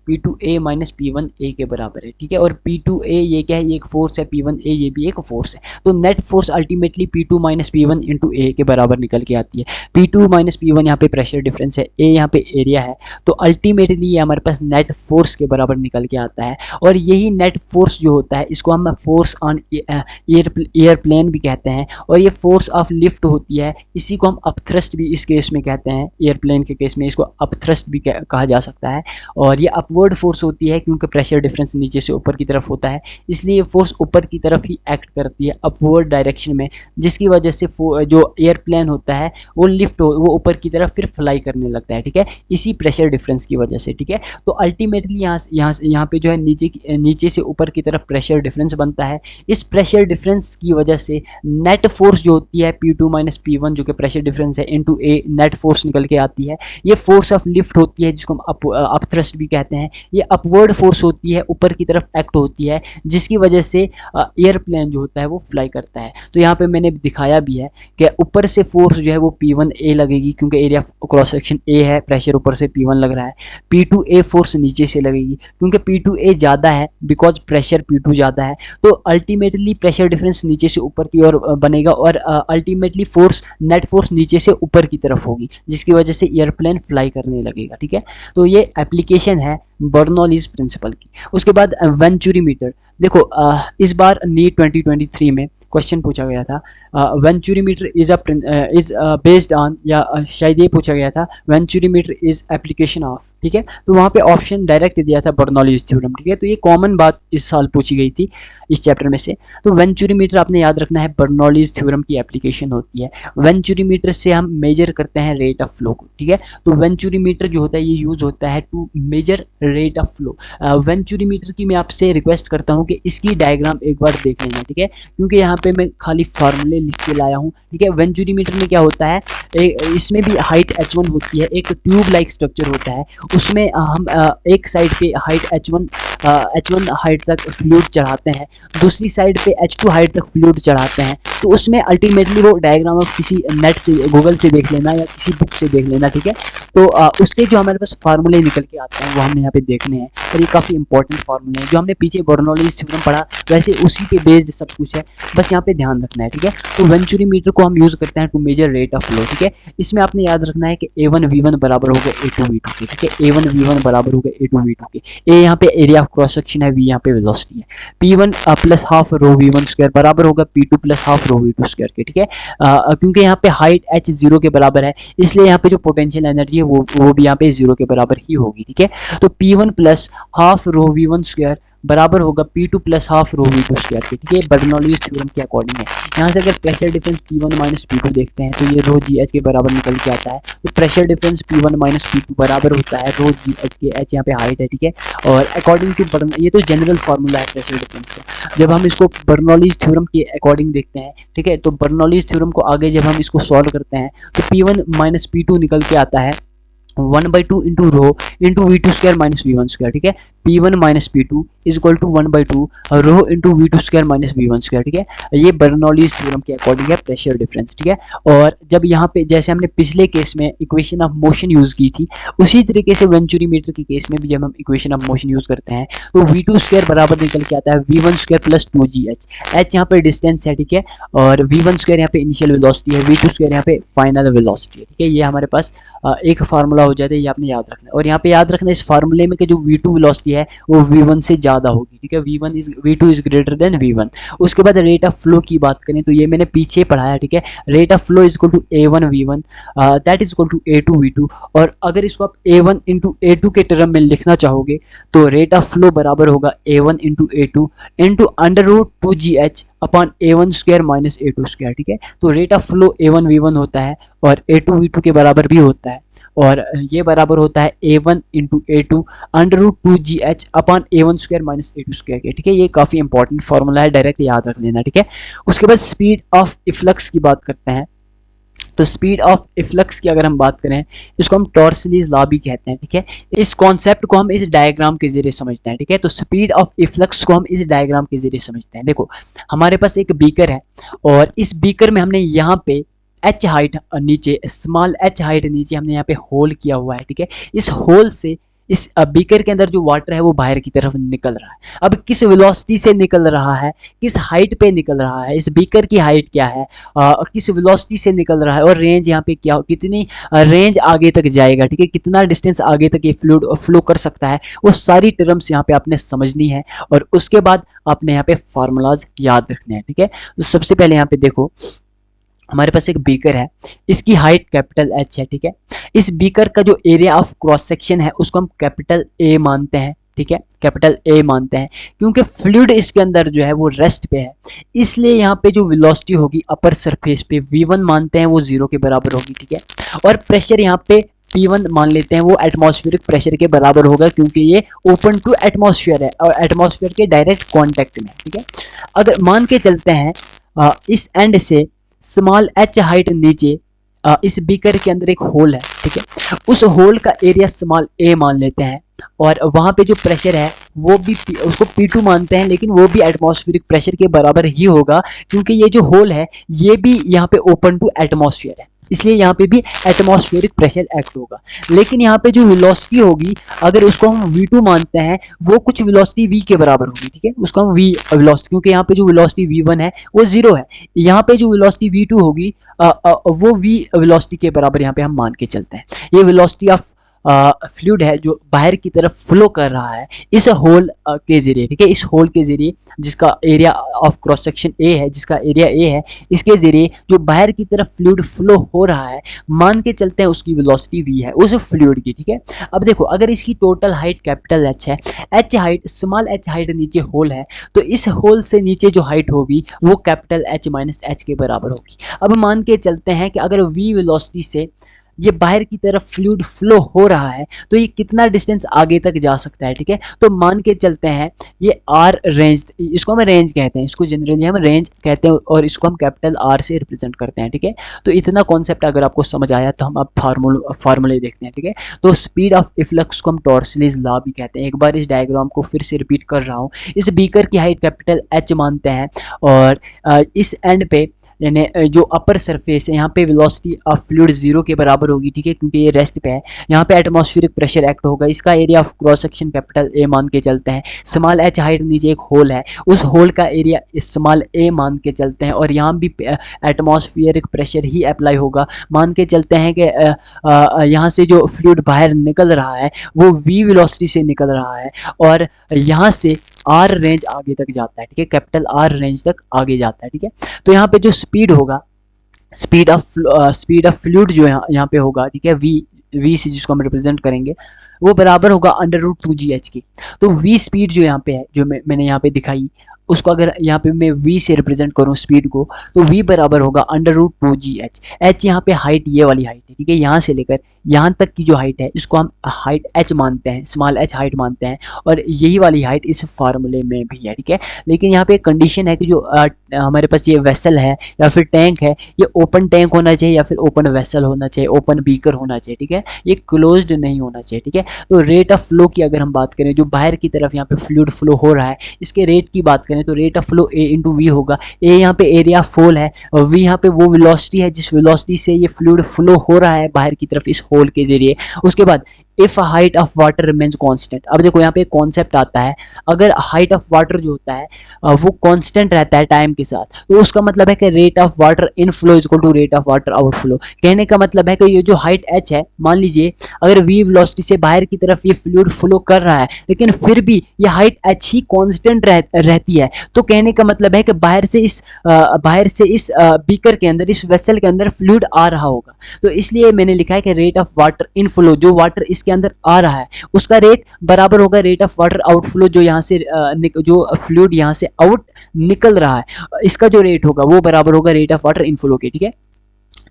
P2A माइनस P1A के बराबर है, ठीक है। और P2A ये क्या है, ये एक फोर्स है, P1A ये भी एक फोर्स है। तो net force ultimately P2 minus P1 into A के बराबर निकल के आती है। P2 माइनस P1 यहाँ पे प्रेशर डिफरेंस है, A यहाँ पे एरिया है, तो अल्टीमेटली ये हमारे पास नेट फोर्स के बराबर निकल के आता है। और यही नेट फोर्स जो होता है इसको हम फोर्स ऑन एयरप्लेन भी कहते हैं, और ये फोर्स ऑफ लिफ्ट होती है, इसी को हम अपथ्रस्ट भी इस केस में कहते हैं, एयरप्लेन के केस में इसको अपथ्रस्ट भी कहा जा सकता है। और ये अपवर्ड फोर्स होती है क्योंकि प्रेशर डिफरेंस नीचे से ऊपर की तरफ होता है, इसलिए ये फोर्स ऊपर की तरफ ही एक्ट करती है अपवर्ड डायरेक्शन में, जिसकी वजह से जो एयरप्लेन होता है वो वो ऊपर की तरफ फिर फ्लाई करने लगता है, ठीक है, इसी प्रेशर डिफरेंस की वजह से, ठीक है। तो अल्टीमेटली यहाँ पे जो है नीचे से ऊपर की तरफ प्रेशर डिफरेंस बनता है। इस प्रेशर डिफरेंस की वजह से नेट फोर्स जो होती है P2 माइनस P1 जो कि प्रेशर डिफरेंस है इंटू ए, नेट फोर्स निकल के आती है। ये फोर्स ऑफ लिफ्ट होती है जिसको हम अपथ्रस्ट भी कहते हैं। ये अपवर्ड फोर्स होती है, ऊपर की तरफ एक्ट होती है, जिसकी वजह से एयरप्लेन जो होता है वो फ्लाई करता है। तो यहाँ पे मैंने दिखाया भी है कि ऊपर से फोर्स जो है वो P1A लगेगी क्योंकि एरिया क्रॉस सेक्शन A है, प्रेशर ऊपर से P1 लग रहा है। P2A फोर्स नीचे से लगेगी क्योंकि P2A ज़्यादा है बिकॉज प्रेशर P2 ज़्यादा है, तो अल्टीमेटली प्रेशर डिफरेंस नीचे से ऊपर की ओर बनेगा और अल्टीमेटली फोर्स नेट फोर्स नीचे से ऊपर की तरफ होगी, जिसकी वजह से एयरप्लेन फ्लाई करने लगेगा, ठीक है। तो ये एप्लीकेशन है बर्नौलीज प्रिंसिपल की। उसके बाद वेंचुरी मीटर, देखो इस बार नीट 2023 में क्वेश्चन पूछा गया था, वेंचुरीमीटर इज बेस्ड ऑन, या शायद ये पूछा गया था वेंचुरीमीटर इज एप्लीकेशन ऑफ, ठीक है। तो वहाँ पे ऑप्शन डायरेक्ट दिया था बर्नौलीज थ्योरम, ठीक है। तो ये कॉमन बात इस साल पूछी गई थी इस चैप्टर में से। तो वेंचुरीमीटर आपने याद रखना है बर्नौलीज थ्योरम की एप्लीकेशन होती है। वेंचुरीमीटर से हम मेजर करते हैं रेट ऑफ फ्लो को, ठीक है। तो वेंचुरीमीटर जो होता है ये यूज होता है to measure rate of flow. Venturimeter की मैं आपसे रिक्वेस्ट करता हूँ कि इसकी डायग्राम एक बार देख लेना, ठीक है, क्योंकि यहाँ पे मैं खाली फार्मूले लिख के लाया हूँ, ठीक है। वेंचुरीमीटर में क्या होता है, इसमें भी हाइट h1 होती है, एक ट्यूब लाइक स्ट्रक्चर होता है, उसमें हम एक साइड पे हाइट h1 हाइट तक फ्लूइड चढ़ाते हैं, दूसरी साइड पे h2 हाइट तक फ्लूइड चढ़ाते हैं। तो उसमें अल्टीमेटली वो डायग्राम आप किसी नेट से, गूगल से देख लेना या किसी बुक से देख लेना, ठीक है। तो उससे जो हमारे पास फार्मूले निकल के आते हैं वो हमने यहाँ पे देखने हैं, और ये काफ़ी इंपॉर्टेंट फार्मूले हैं जो हमने पीछे बर्नौलीज थ्योरम पढ़ा, वैसे उसी पे बेस्ड सब कुछ है, बस यहाँ पे ध्यान रखना है, ठीक है। तो वेंचुरीमीटर को हम यूज़ करते हैं to measure rate of flow, ठीक है। इसमें आपने याद रखना है कि A1 V1 बराबर होगा A2 V2 के, ठीक है। A1 V1 बराबर होगा A2 V2 के। A यहाँ पे एरिया ऑफ क्रॉस सेक्शन है, V यहाँ पे वेलोसिटी है। P1 plus half rho V1 square बराबर होगा P2 plus half rho V2 square के, ठीक है। क्योंकि यहाँ पे हाइट h 0 के बराबर है, इसलिए यहाँ पे जो पोटेंशियल एनर्जी है वो भी यहाँ पे 0 के बराबर ही होगी, ठीक है। तो P1 plus half rho V1 square बराबर होगा P2 plus half rho V2 square के, ठीक है। बर्नौलीज थ्योरम के अकॉर्डिंग है। यहाँ से अगर pressure difference P1 minus P2 देखते हैं तो ये रो GH के बराबर निकल के आता है। तो pressure difference P1 minus P2 बराबर होता है रो GH के, H यहाँ पे हाइट है, ठीक है। और अकॉर्डिंग टू ये तो जनरल फार्मूला है प्रेशर डिफरेंस का। जब हम इसको बर्नौलीज थ्योरम के अकॉर्डिंग देखते हैं, ठीक है, तो बर्नौलीज थ्योरम को आगे जब हम इसको सॉल्व करते हैं तो P1 माइनस P2 निकल के आता है 1/2 into rho into V2 square minus V1 square, ठीक है। P1 minus P2 is equal to 1/2 rho into V2 square minus V1 square, ठीक है। ये बर्नौलीज थ्योरम के अकॉर्डिंग है प्रेशर डिफरेंस, ठीक है। और जब यहाँ पे जैसे हमने पिछले केस में इक्वेशन ऑफ मोशन यूज की थी, उसी तरीके से वेंचुरीमीटर के केस में भी जब हम इक्वेशन ऑफ मोशन यूज करते हैं तो V2 स्क्वायर बराबर निकल के आता है V1 square plus 2GH। H यहाँ पे डिस्टेंस है, ठीक है, और V1 स्क्वायर यहाँ पे इनिशियल वेलोसिटी है, V2 स्क्वायर यहाँ पे फाइनल वेलोसिटी है, ठीक है। ये हमारे पास एक फार्मूला हो जाता है, ये आपने याद रखना है। और यहाँ पे याद रखना है इस फार्मूले में कि जो V2 वेलोसिटी है वो V1 से ज़्यादा होगी, ठीक है। V2 is greater then V1। उसके बाद रेट ऑफ फ्लो की बात करें तो ये मैंने पीछे पढ़ाया, ठीक है। Rate of flow is equal to A1 V1 that is equal to A2 V2। और अगर इसको आप A1 इंटू A2 के टर्म में लिखना चाहोगे तो रेट ऑफ फ्लो बराबर होगा A1 into A2 into under root 2GH upon A1 square minus A2 square, ठीक है। तो rate of flow A1 V1 होता है और A2 V2 के बराबर भी होता है, और ये बराबर होता है A1 into A2 under root 2GH upon A1 square minus A2 square के, ठीक है। ये काफ़ी इंपॉर्टेंट फार्मूला है, डायरेक्ट याद रख लेना, ठीक है। उसके बाद स्पीड ऑफ इफ्लक्स की बात करते हैं। तो स्पीड ऑफ इफ्लक्स की अगर हम बात करें, इसको हम टॉर्सलीज लॉ भी कहते हैं, ठीक है। इस कॉन्सेप्ट को हम इस डायग्राम के जरिए समझते हैं, ठीक है। तो स्पीड ऑफ इफ्लक्स को हम इस डायग्राम के जरिए समझते हैं। देखो हमारे पास एक बीकर है और इस बीकर में हमने यहाँ पे h हाइट नीचे, स्मॉल h हाइट नीचे हमने यहाँ पे होल किया हुआ है, ठीक है। इस होल से इस बीकर के अंदर जो वाटर है वो बाहर की तरफ निकल रहा है। अब किस वेलोसिटी से निकल रहा है, किस हाइट पे निकल रहा है, इस बीकर की हाइट क्या है, किस वेलोसिटी से निकल रहा है, और रेंज यहाँ पे क्या, कितनी रेंज आगे तक जाएगा, ठीक है, कितना डिस्टेंस आगे तक ये फ्लूइड फ्लो कर सकता है, वो सारी टर्म्स यहाँ पे आपने समझनी है। और उसके बाद आपने यहाँ पे फार्मूलाज याद रखने हैं, ठीक है। तो सबसे पहले यहाँ पे देखो हमारे पास एक बीकर है, इसकी हाइट कैपिटल H है, ठीक है। इस बीकर का जो एरिया ऑफ क्रॉस सेक्शन है उसको हम कैपिटल A मानते हैं, ठीक है, कैपिटल A मानते हैं, क्योंकि फ्लूइड इसके अंदर जो है वो रेस्ट पे है, इसलिए यहाँ पे जो वेलोसिटी होगी अपर सरफेस पे V1 मानते हैं वो 0 के बराबर होगी, ठीक है। और प्रेशर यहाँ पे P1 मान लेते हैं वो एटमॉस्फेरिक प्रेशर के बराबर होगा, क्योंकि ये ओपन टू एटमॉस्फेयर है और एटमॉस्फेयर के डायरेक्ट कॉन्टेक्ट में, ठीक है। अगर मान के चलते हैं इस एंड से स्मॉल h हाइट नीचे इस बीकर के अंदर एक होल है, ठीक है, उस होल का एरिया स्मॉल a मान लेते हैं, और वहाँ पे जो प्रेशर है वो भी उसको P2 मानते हैं, लेकिन वो भी एटमॉस्फेरिक प्रेशर के बराबर ही होगा, क्योंकि ये जो होल है ये भी यहाँ पे ओपन टू एटमॉस्फेयर है, इसलिए यहाँ पे भी एटमॉस्फेरिक प्रेशर एक्ट होगा। लेकिन यहाँ पे जो वेलोसिटी होगी अगर उसको हम V2 मानते हैं वो कुछ वेलोसिटी V के बराबर होगी, ठीक है, उसको हम V वेलोसिटी, क्योंकि यहाँ पे जो वेलोसिटी V1 है वो 0 है, यहाँ पे जो वेलोसिटी V2 होगी वो V वेलोसिटी के बराबर यहाँ पे हम मान के चलते हैं। ये वेलोसिटी ऑफ फ्लूइड है जो बाहर की तरफ फ्लो कर रहा है इस होल के जरिए, ठीक है, इस होल के जरिए जिसका area of cross section A है, जिसका एरिया ए है, इसके जरिए जो बाहर की तरफ फ्लूइड फ्लो हो रहा है, मान के चलते हैं उसकी वेलोसिटी v है उस फ्लूइड की, ठीक है। अब देखो अगर इसकी टोटल हाइट कैपिटल h है, h height small h height नीचे होल है, तो इस होल से नीचे जो हाइट होगी वो कैपिटल h माइनस h के बराबर होगी। अब मान के चलते हैं कि अगर v वेलोसिटी से ये बाहर की तरफ फ्लूइड फ्लो हो रहा है तो ये कितना डिस्टेंस आगे तक जा सकता है, ठीक है। तो मान के चलते हैं ये आर रेंज, इसको हम रेंज कहते हैं, इसको जनरली हम रेंज कहते हैं और इसको हम कैपिटल आर से रिप्रेजेंट करते हैं, ठीक है। तो इतना कॉन्सेप्ट अगर आपको समझ आया तो हम अब फार्मूले देखते हैं, ठीक है। तो स्पीड ऑफ इफ्लक्स को हम टॉर्सलीज लॉ भी कहते हैं। एक बार इस डायग्राम को फिर से रिपीट कर रहा हूँ। इस बीकर की हाइट कैपिटल एच मानते हैं और इस एंड पे यानी जो अपर सरफेस है यहाँ पे वेलोसिटी ऑफ फ्लूइड 0 के बराबर होगी, ठीक है, क्योंकि ये रेस्ट पे है। यहाँ पे एटमॉस्फेरिक प्रेशर एक्ट होगा। इसका area of cross section capital A मान के चलते हैं। स्मॉल एच हाइट नीचे एक होल है, उस होल का एरिया स्मॉल ए मान के चलते हैं और यहाँ भी एटमॉस्फेरिक प्रेशर ही अप्लाई होगा। मान के चलते हैं कि यहाँ से जो फ्लूइड बाहर निकल रहा है वो वी वेलोसिटी से निकल रहा है और यहाँ से आर रेंज आगे तक जाता है, ठीक है, कैपिटल आर रेंज तक आगे जाता है, ठीक है। तो यहाँ पे जो स्पीड होगा, स्पीड ऑफ फ्लूइड जो यहाँ पे होगा, ठीक है, वी से जिसको हम रिप्रेजेंट करेंगे वो बराबर होगा √2gh की। तो v स्पीड जो यहाँ पे है, जो मैंने यहाँ पे दिखाई, उसको अगर यहाँ पे मैं v से रिप्रेजेंट करूँ स्पीड को, तो v बराबर होगा √2gh। h यहाँ पे हाइट, ये वाली हाइट है, ठीक है, यहाँ से लेकर यहाँ तक की जो हाइट है इसको हम हाइट h मानते हैं, स्मॉल h हाइट मानते हैं और यही वाली हाइट इस फार्मूले में भी है, ठीक है। लेकिन यहाँ पे एक कंडीशन है कि जो हमारे पास ये वेसल है या फिर टैंक है, ये ओपन टैंक होना चाहिए या फिर ओपन वेसल होना चाहिए, ओपन बीकर होना चाहिए, ठीक है, ये क्लोज्ड नहीं होना चाहिए, ठीक है। तो रेट ऑफ फ्लो की अगर हम बात करें, जो बाहर की तरफ यहाँ पे फ्लूइड फ्लो हो रहा है, इसके रेट की बात करें तो rate of flow a into v होगा। a यहाँ पे एरिया ऑफ होल है और v यहाँ पे वो वेलोसिटी है जिस वेलोसिटी से ये फ्लूइड फ्लो हो रहा है बाहर की तरफ इस होल के जरिए। उसके बाद if height of water remains constant. अब देखो यहाँ पे एक कॉन्सेप्ट आता है, अगर हाइट ऑफ वाटर जो होता है वो कांस्टेंट रहता है टाइम के साथ, तो उसका मतलब है कि rate of water in flow is equal to rate of water out flow. कहने का मतलब है कि ये जो हाइट h है, मान लीजिए अगर v वेलोसिटी से बाहर की तरफ ये फ्लूइड फ्लो कर रहा है लेकिन फिर भी ये हाइट h ही कांस्टेंट रहती है, तो कहने का मतलब है कि बाहर से इस बीकर के अंदर, इस वेसल के अंदर फ्लूइड आ रहा होगा। तो इसलिए मैंने लिखा है कि rate of water in flow, जो वाटर इसके अंदर आ रहा है उसका रेट बराबर होगा रेट ऑफ वाटर आउटफ्लो, जो यहाँ से जो फ्लूइड यहाँ से आउट निकल रहा है इसका जो रेट होगा वो बराबर होगा रेट ऑफ वाटर इनफ्लो के, ठीक है।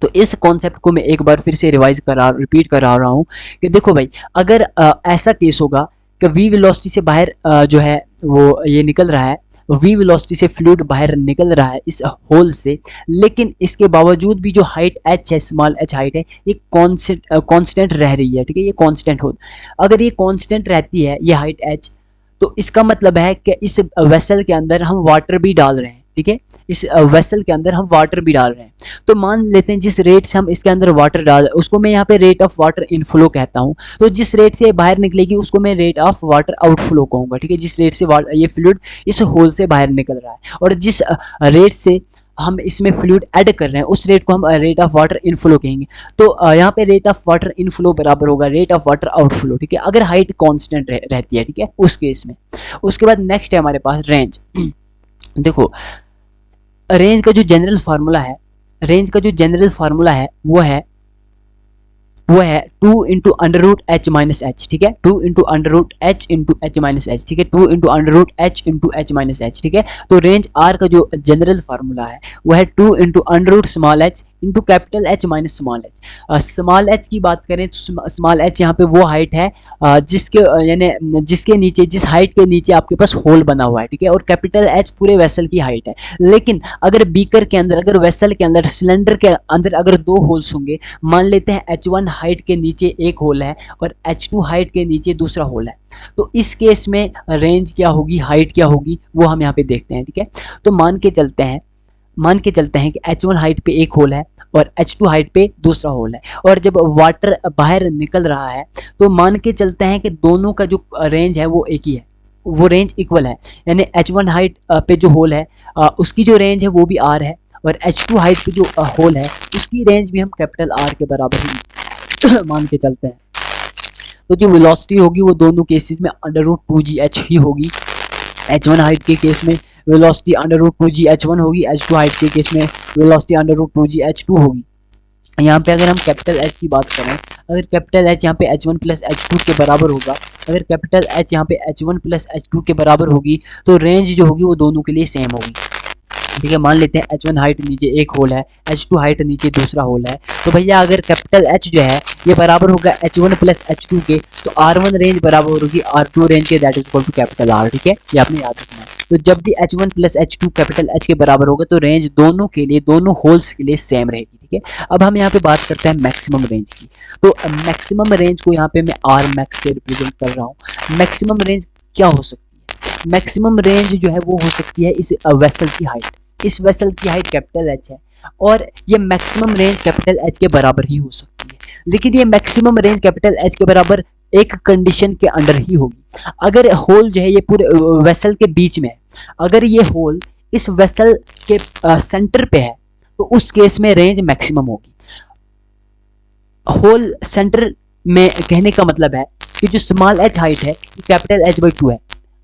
तो इस कॉन्सेप्ट को मैं एक बार फिर से रिपीट करा रहा हूँ कि देखो भाई, अगर ऐसा केस होगा कि v वेलोसिटी से बाहर जो है वो ये निकल रहा है, v वेलोसिटी से फ्लूइड बाहर निकल रहा है इस होल से, लेकिन इसके बावजूद भी जो हाइट h है, स्मॉल h हाइट है, ये कांस्टेंट रह रही है, ठीक है, ये कांस्टेंट हो। अगर ये कांस्टेंट रहती है ये हाइट h, तो इसका मतलब है कि इस वेसल के अंदर हम वाटर भी डाल रहे हैं, ठीक है, इस वेसल के अंदर हम वाटर भी डाल रहे हैं। तो मान लेते हैं जिस रेट से हम इसके अंदर वाटर डाल, उसको मैं यहाँ पे रेट ऑफ वाटर इनफ्लो कहता हूँ। तो जिस रेट से बाहर निकलेगी उसको मैं रेट ऑफ वाटर आउटफ्लो कहूँगा, ठीक है, जिस रेट से ये फ्लूइड इस होल से बाहर निकल रहा है और जिस रेट से हम इसमें फ्लूइड ऐड कर रहे हैं उस रेट को हम रेट ऑफ वाटर इनफ्लो कहेंगे। तो यहाँ पे रेट ऑफ वाटर इनफ्लो बराबर होगा रेट ऑफ वाटर आउटफ्लो, ठीक है, अगर हाइट कांस्टेंट रहती है, ठीक है, उस केस में। उसके बाद नेक्स्ट है हमारे पास रेंज। देखो रेंज का जो जनरल फार्मूला है वो है 2 into under root h minus h, ठीक है, 2 into under root h into h minus h, ठीक है, 2 into under root h into h minus h, ठीक है। तो रेंज r का जो जनरल फार्मूला है वो है 2 into under root small h into capital H minus small h। Small h की बात करें तो स्मॉल h यहाँ पे वो हाइट है जिसके नीचे, जिस हाइट के नीचे आपके पास होल बना हुआ है, ठीक है, और कैपिटल H पूरे वेसल की हाइट है। लेकिन अगर बीकर के अंदर, अगर वेसल के अंदर, सिलेंडर के अंदर अगर 2 होल्स होंगे, मान लेते हैं H1 हाइट के नीचे एक होल है और H2 हाइट के नीचे दूसरा होल है, तो इस केस में रेंज क्या होगी, हाइट क्या होगी, वो हम यहाँ पे देखते हैं, ठीक है। तो मान के चलते हैं कि H1 हाइट पे एक होल है और H2 हाइट पे दूसरा होल है, और जब वाटर बाहर निकल रहा है तो मान के चलते हैं कि दोनों का जो रेंज है वो एक ही है, वो रेंज इक्वल है। यानी H1 हाइट पे जो होल है उसकी जो रेंज है वो भी R है और H2 हाइट पे जो होल है उसकी रेंज भी हम कैपिटल R के बराबर ही मान के चलते हैं। तो जो वेलोसिटी होगी वो दोनों केसेस में √2gh ही होगी। h1 हाइट के केस में वेलोसिटी √2gh1 होगी, h2 हाइट के केस में वेलोसिटी √2gh2 होगी। यहाँ पे अगर हम कैपिटल H की बात करें, अगर कैपिटल H यहाँ पे h1 प्लस h2 के बराबर होगा, अगर कैपिटल H यहाँ पे h1 प्लस h2 के बराबर होगी तो रेंज जो होगी वो दोनों के लिए सेम होगी। ठीक है, मान लेते हैं h1 हाइट नीचे एक होल है, h2 हाइट नीचे दूसरा होल है, तो भैया अगर कैपिटल H जो है ये बराबर होगा h1 प्लस h2 के, तो r1 रेंज बराबर होगी r2 रेंज के, that is equal to capital R। ठीक है, ये आपने याद रखना है। तो जब भी h1 plus h2 capital H के बराबर होगा तो रेंज दोनों के लिए, दोनों होल्स के लिए सेम रहेगी। ठीक है, अब हम यहाँ पे बात करते हैं मैक्सिमम रेंज की। तो मैक्सिमम रेंज को यहाँ पे मैं r मैक्स से रिप्रेजेंट कर रहा हूँ। मैक्सिमम रेंज क्या हो सकती है? मैक्सिमम रेंज जो है वो हो सकती है इस वेसल की हाइट। इस वेसल की हाइट कैपिटल H है और ये मैक्सिमम रेंज कैपिटल H के बराबर ही हो सकती है, लेकिन ये मैक्सिमम रेंज कैपिटल H के बराबर एक कंडीशन के अंडर ही होगी। अगर होल जो है ये पूरे वेसल के बीच में है, अगर ये होल इस वेसल के सेंटर पे है तो उस केस में रेंज मैक्सिमम होगी। होल सेंटर में कहने का मतलब है कि जो स्मॉल h हाइट है कैपिटल H/2 है।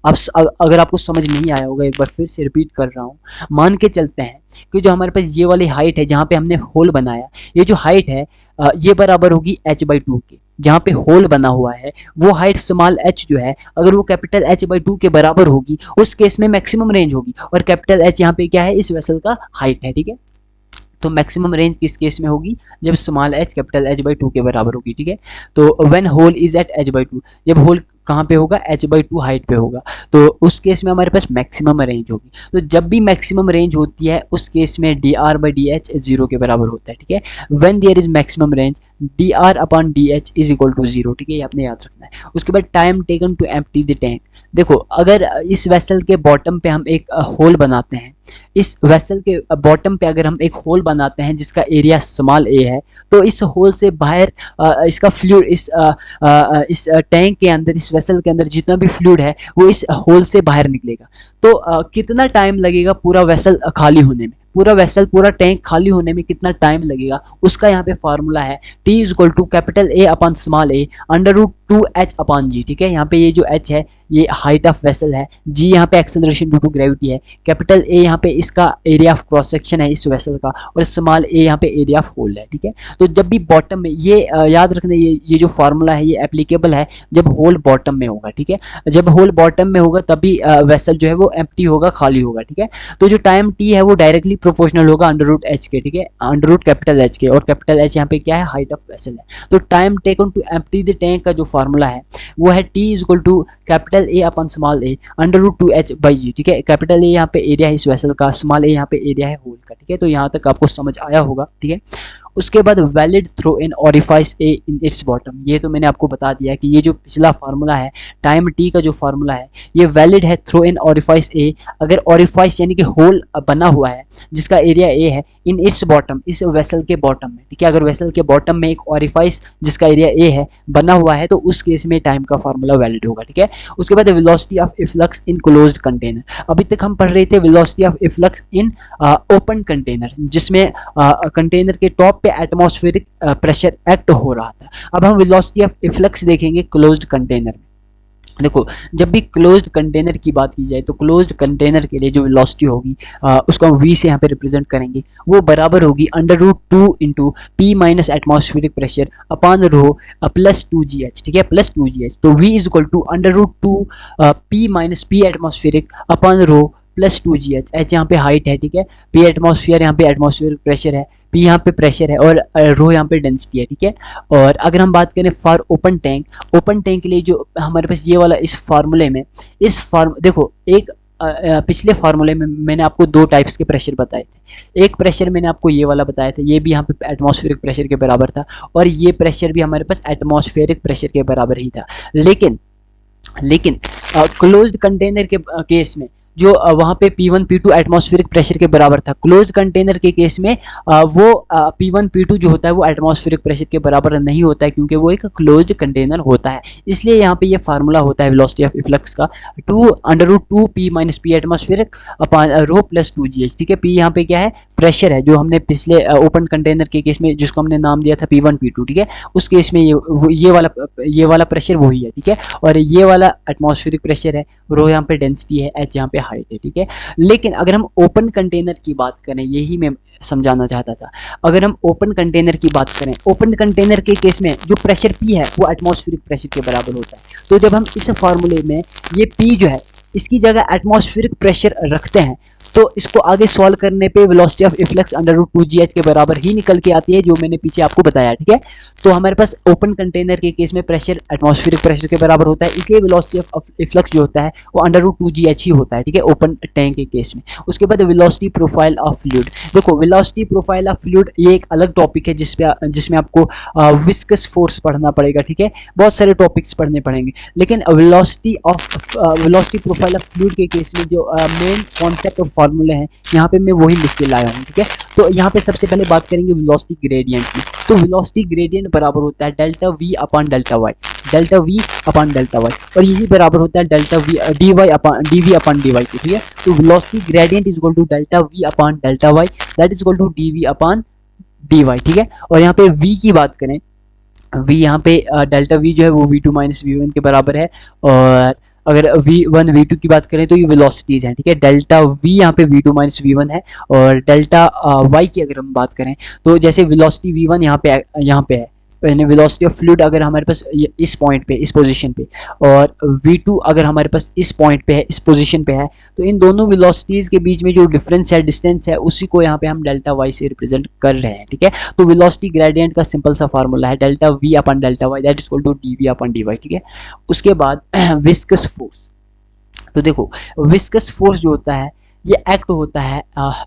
अब अगर आपको समझ नहीं आया होगा, एक बार फिर से रिपीट कर रहा हूँ। मान के चलते हैं कि जो हमारे पास ये वाली हाइट है जहाँ पे हमने होल बनाया, ये जो हाइट है ये बराबर होगी h/2 के। जहाँ पे होल बना हुआ है वो हाइट स्मॉल h जो है अगर वो कैपिटल H/2 के बराबर होगी उस केस में मैक्सिमम रेंज होगी। और कैपिटल H यहाँ पे क्या है? इस वेसल का हाइट है। ठीक है, तो मैक्सिमम रेंज किस केस में होगी? जब स्मॉल h कैपिटल H/2 के बराबर होगी। ठीक है, तो when whole is eight H/2, जब होल कहाँ पे होगा? H/2 हाइट पे होगा, तो उस केस में हमारे पास मैक्सिमम रेंज होगी। तो जब भी मैक्सिमम रेंज होती है उस केस में dr/dh 0 के बराबर होता है। ठीक है, when there is maximum range dr/dh is equal to 0। ठीक है, ये आपने याद रखना है। उसके बाद time taken to empty the tank. देखो, अगर इस वेसल के बॉटम पे हम एक होल बनाते हैं, इस वेसल के बॉटम पे अगर हम एक होल बनाते हैं जिसका एरिया स्मॉल a है, तो इस होल से बाहर इसका फ्लूइड इस टैंक के अंदर, इस वेसल के अंदर जितना भी फ्लूइड है वो इस होल से बाहर निकलेगा। तो कितना टाइम लगेगा पूरा वेसल खाली होने में? पूरा वेसल, पूरा टैंक खाली होने में कितना टाइम लगेगा उसका यहाँ पे फार्मूला है T is equal to capital A upon small a √2h upon g। ठीक है, यहाँ पे ये जो h है ये हाइट ऑफ वेसल है, g यहाँ पे एक्सेलरेशन ड्यू टू ग्रेविटी है, कैपिटल A यहाँ पे इसका एरिया ऑफ क्रॉस सेक्शन है इस वेसल का, और स्मॉल a यहाँ पे एरिया ऑफ होल है। ठीक है, तो जब भी बॉटम में ये याद रखना, ये जो फार्मूला है ये एप्लीकेबल है जब होल बॉटम में होगा। ठीक है, जब होल बॉटम में होगा तभी वेसल जो है वो एम्प्टी होगा, खाली होगा। ठीक है, तो जो टाइम t है वो डायरेक्टली प्रोपोर्शनल होगा √h के। ठीक है, √कैपिटल H के, और कैपिटल H यहाँ पे क्या है? हाइट ऑफ वेसल है। तो time taken to empty the tank का जो फार्मूला है वो है T is equal to capital A upon small a √2h/g। ठीक है, कैपिटल A यहाँ पे एरिया है इस वेसल का, स्मॉल a यहाँ पे एरिया है होल का। ठीक है, तो यहाँ तक आपको समझ आया होगा। ठीक है, उसके बाद valid throw in orifice a in its bottom. ये तो मैंने आपको बता दिया कि ये जो पिछला फार्मूला है टाइम टी का जो फार्मूला है ये वैलिड है थ्रो इन ऑरिफाइस ए, अगर ऑरिफाइस यानी कि होल बना हुआ है जिसका एरिया ए है इन इट्स बॉटम, इस वेसल के बॉटम में। ठीक है, अगर वेसल के बॉटम में एक ऑरिफाइस जिसका एरिया ए है बना हुआ है तो उस केस में टाइम का फार्मूला वैलिड होगा। ठीक है, उसके बाद velocity of efflux in closed container. अभी तक हम पढ़ रहे थे velocity of efflux in open container, जिसमें कंटेनर के टॉप पे एटमॉस्फेरिक प्रेशर एक्ट हो रहा था। अब हम वेलोसिटी ऑफ इफ्लक्स देखेंगे क्लोज्ड कंटेनर में। देखो, जब भी क्लोज्ड कंटेनर की बात की जाए तो क्लोज्ड कंटेनर के लिए जो वेलोसिटी होगी उसको हम v से यहाँ पे रिप्रेजेंट करेंगे, वो बराबर होगी √2 into p minus atmospheric pressure upon rho plus 2gh। ठीक है, प्लस 2gh, तो v is equal to √2 p minus p atmospheric upon rho plus 2gh। h यहाँ पे हाइट है। ठीक है, p एटमॉस्फेयर, यहाँ पे एटमॉस्फेरिक प्रेशर है, p यहाँ पे प्रेशर है, और रो यहाँ पे डेंसिटी है। ठीक है, और अगर हम बात करें for open tank, open tank के लिए जो हमारे पास ये वाला इस फार्मूले में, देखो एक पिछले फार्मूले में मैंने आपको दो टाइप्स के प्रेशर बताए थे। एक प्रेशर मैंने आपको ये वाला बताया था, ये भी यहाँ पे एटमॉस्फेरिक प्रेशर के बराबर था, और ये प्रेशर भी हमारे पास एटमॉस्फेरिक प्रेशर के बराबर ही था। लेकिन क्लोज्ड कंटेनर के केस में जो वहाँ पे P1 P2 एटमॉस्फेरिक प्रेशर के बराबर था। क्लोज्ड कंटेनर के केस में वो P1 P2 जो होता है वो एटमॉस्फेरिक प्रेशर के बराबर नहीं होता है, क्योंकि वो एक क्लोज्ड कंटेनर होता है। इसलिए यहाँ पे ये फार्मूला होता है वेलोसिटी ऑफ इफ्लक्स का 2√2P - P atmospheric upon rho plus 2gh। ठीक है, P यहाँ पे क्या है, प्रेशर है, जो हमने पिछले ओपन कंटेनर के केस में जिसको हमने नाम दिया था P1 P2। ठीक है, उस केस में ये वाला प्रेशर वही है। ठीक है, और ये वाला एटमॉस्फेरिक प्रेशर है, रो यहाँ पे डेंसिटी है, h यहाँ पे हाइट है। ठीक है, लेकिन अगर हम ओपन कंटेनर की बात करें, यही मैं समझाना चाहता था, अगर हम ओपन कंटेनर की बात करें, ओपन कंटेनर के केस में जो प्रेशर P है वो एटमॉस्फेरिक प्रेशर के बराबर होता है। तो जब हम इस फार्मूले में ये P जो है इसकी जगह एटमॉस्फेरिक प्रेशर रखते हैं, तो इसको आगे सॉल्व करने पे वेलोसिटी ऑफ इफ्लक्स √2gh के बराबर ही निकल के आती है, जो मैंने पीछे आपको बताया। ठीक है, तो हमारे पास ओपन कंटेनर के केस में प्रेशर एटमॉस्फेरिक प्रेशर के बराबर होता है, इसलिए वेलोसिटी ऑफ इफ्लक्स जो होता है वो √2gh ही होता है। ठीक है, ओपन टैंक के केस में। उसके बाद वेलोसिटी प्रोफाइल ऑफ फ्लूइड। देखो, वेलोसिटी प्रोफाइल ऑफ फ्लूइड ये एक अलग टॉपिक है जिसमें आपको विस्कस फोर्स पढ़ना पड़ेगा। ठीक है, बहुत सारे टॉपिक्स पढ़ने पड़ेंगे, लेकिन वेलोसिटी प्रोफाइल ऑफ फ्लूइड के केस में जो मेन कॉन्सेप्ट और फार्मूले हैं यहाँ पे मैं वही लिख के लाया हूँ। ठीक है, तो यहाँ पे सबसे पहले बात करेंगे वेलोसिटी ग्रेडियंट की। तो वेलोसिटी ग्रेडियंट बराबर होता है delta V upon delta y, delta V upon delta y, और यही बराबर होता है delta V dy upon dv upon dy के। ठीक है, तो velocity gradient is equal to delta V upon delta y, that is equal to dv upon dy। ठीक है, और यहाँ पे V की बात करें, V यहाँ पे डेल्टा V जो है वो V2 - V1 के बराबर है, और अगर V1 V2 की बात करें तो ये वेलोसिटीज हैं। ठीक है, डेल्टा V यहाँ पे V2 - V1 है, और डेल्टा Y की अगर हम बात करें तो जैसे वेलोसिटी V1 यहाँ पे है, यानी वेलोसिटी ऑफ फ्लूइड अगर हमारे पास इस पॉइंट पे, इस पोजीशन पे, और V2 अगर हमारे पास इस पॉइंट पे है, इस पोजीशन पे है, तो इन दोनों वेलोसिटीज के बीच में जो डिफरेंस है, डिस्टेंस है, उसी को यहाँ पे हम डेल्टा वाई से रिप्रेजेंट कर रहे हैं। ठीक है, तो वेलोसिटी ग्रेडियंट का सिंपल सा फार्मूला है delta V upon delta y, that is equal to dv upon dy। ठीक है, उसके बाद विस्कस फोर्स। तो देखो, विस्कस फोर्स जो होता है ये एक्ट होता है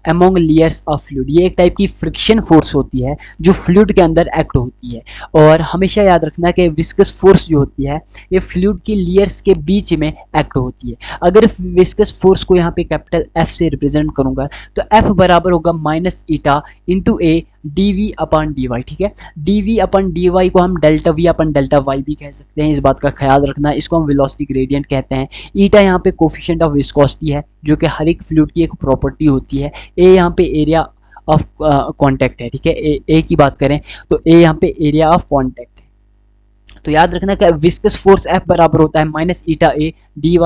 अमोंग लेयर्स ऑफ फ्लूइड। ये एक टाइप की फ्रिक्शन फोर्स होती है जो फ्लूइड के अंदर एक्ट होती है, और हमेशा याद रखना कि विस्कस फोर्स जो होती है ये फ्लूइड की लेयर्स के बीच में एक्ट होती है। अगर विस्कस फोर्स को यहाँ पे कैपिटल F से रिप्रेजेंट करूँगा तो F बराबर होगा माइनस ईटा इंटू ए dv अपॉन dy। ठीक है, dv अपॉन dy को हम delta V upon delta y भी कह सकते हैं, इस बात का ख्याल रखना। इसको हम वेलोसिटी ग्रेडियंट कहते हैं। ईटा यहाँ पे कोफिशिएंट ऑफ विस्कोसिटी है, जो कि हर एक फ्लूइड की एक प्रॉपर्टी होती है। ए यहाँ पे एरिया ऑफ कॉन्टैक्ट है। ठीक है, ए की बात करें तो ए यहाँ पे एरिया ऑफ कॉन्टैक्ट है। तो याद रखना कि विस्कस फोर्स F बराबर होता है minus eta A dv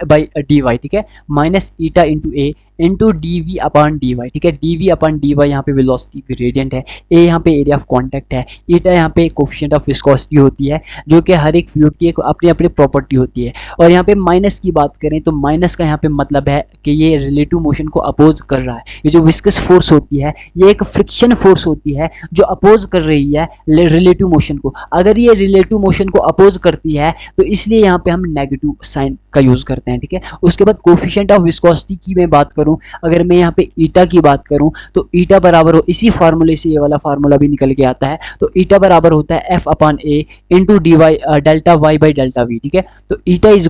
by dy। ठीक है, माइनस ईटा इंटू ए इंटू dv अपॉन dy। ठीक है, dv अपॉन dy यहाँ पे वेलोसिटी ग्रेडियंट है, ए यहाँ पे एरिया ऑफ कॉन्टैक्ट है, ईटा यहाँ पे कोफिशिएंट ऑफ विस्कोसिटी होती है, जो कि हर एक फ्लूइड की एक अपनी अपनी प्रॉपर्टी होती है। और यहाँ पे माइनस की बात करें तो माइनस का यहाँ पे मतलब है कि ये रिलेटिव मोशन को अपोज कर रहा है। ये जो विस्कस फोर्स होती है ये एक फ्रिक्शन फोर्स होती है जो अपोज कर रही है रिलेटिव मोशन को। अगर ये रिलेटिव मोशन को अपोज करती है तो इसलिए यहाँ पे हम नेगेटिव साइन का यूज करते हैं। ठीक है, उसके बाद कोफिशिएंट ऑफ विस्कोसिटी की मैं बात करूं, अगर मैं यहाँ पे ईटा की बात करूं तो ईटा बराबर हो, इसी फार्मूले से ये वाला फार्मूला भी निकल के आता है, तो ईटा बराबर होता है F upon A into dy delta Y by delta V. ठीक है, तो eta is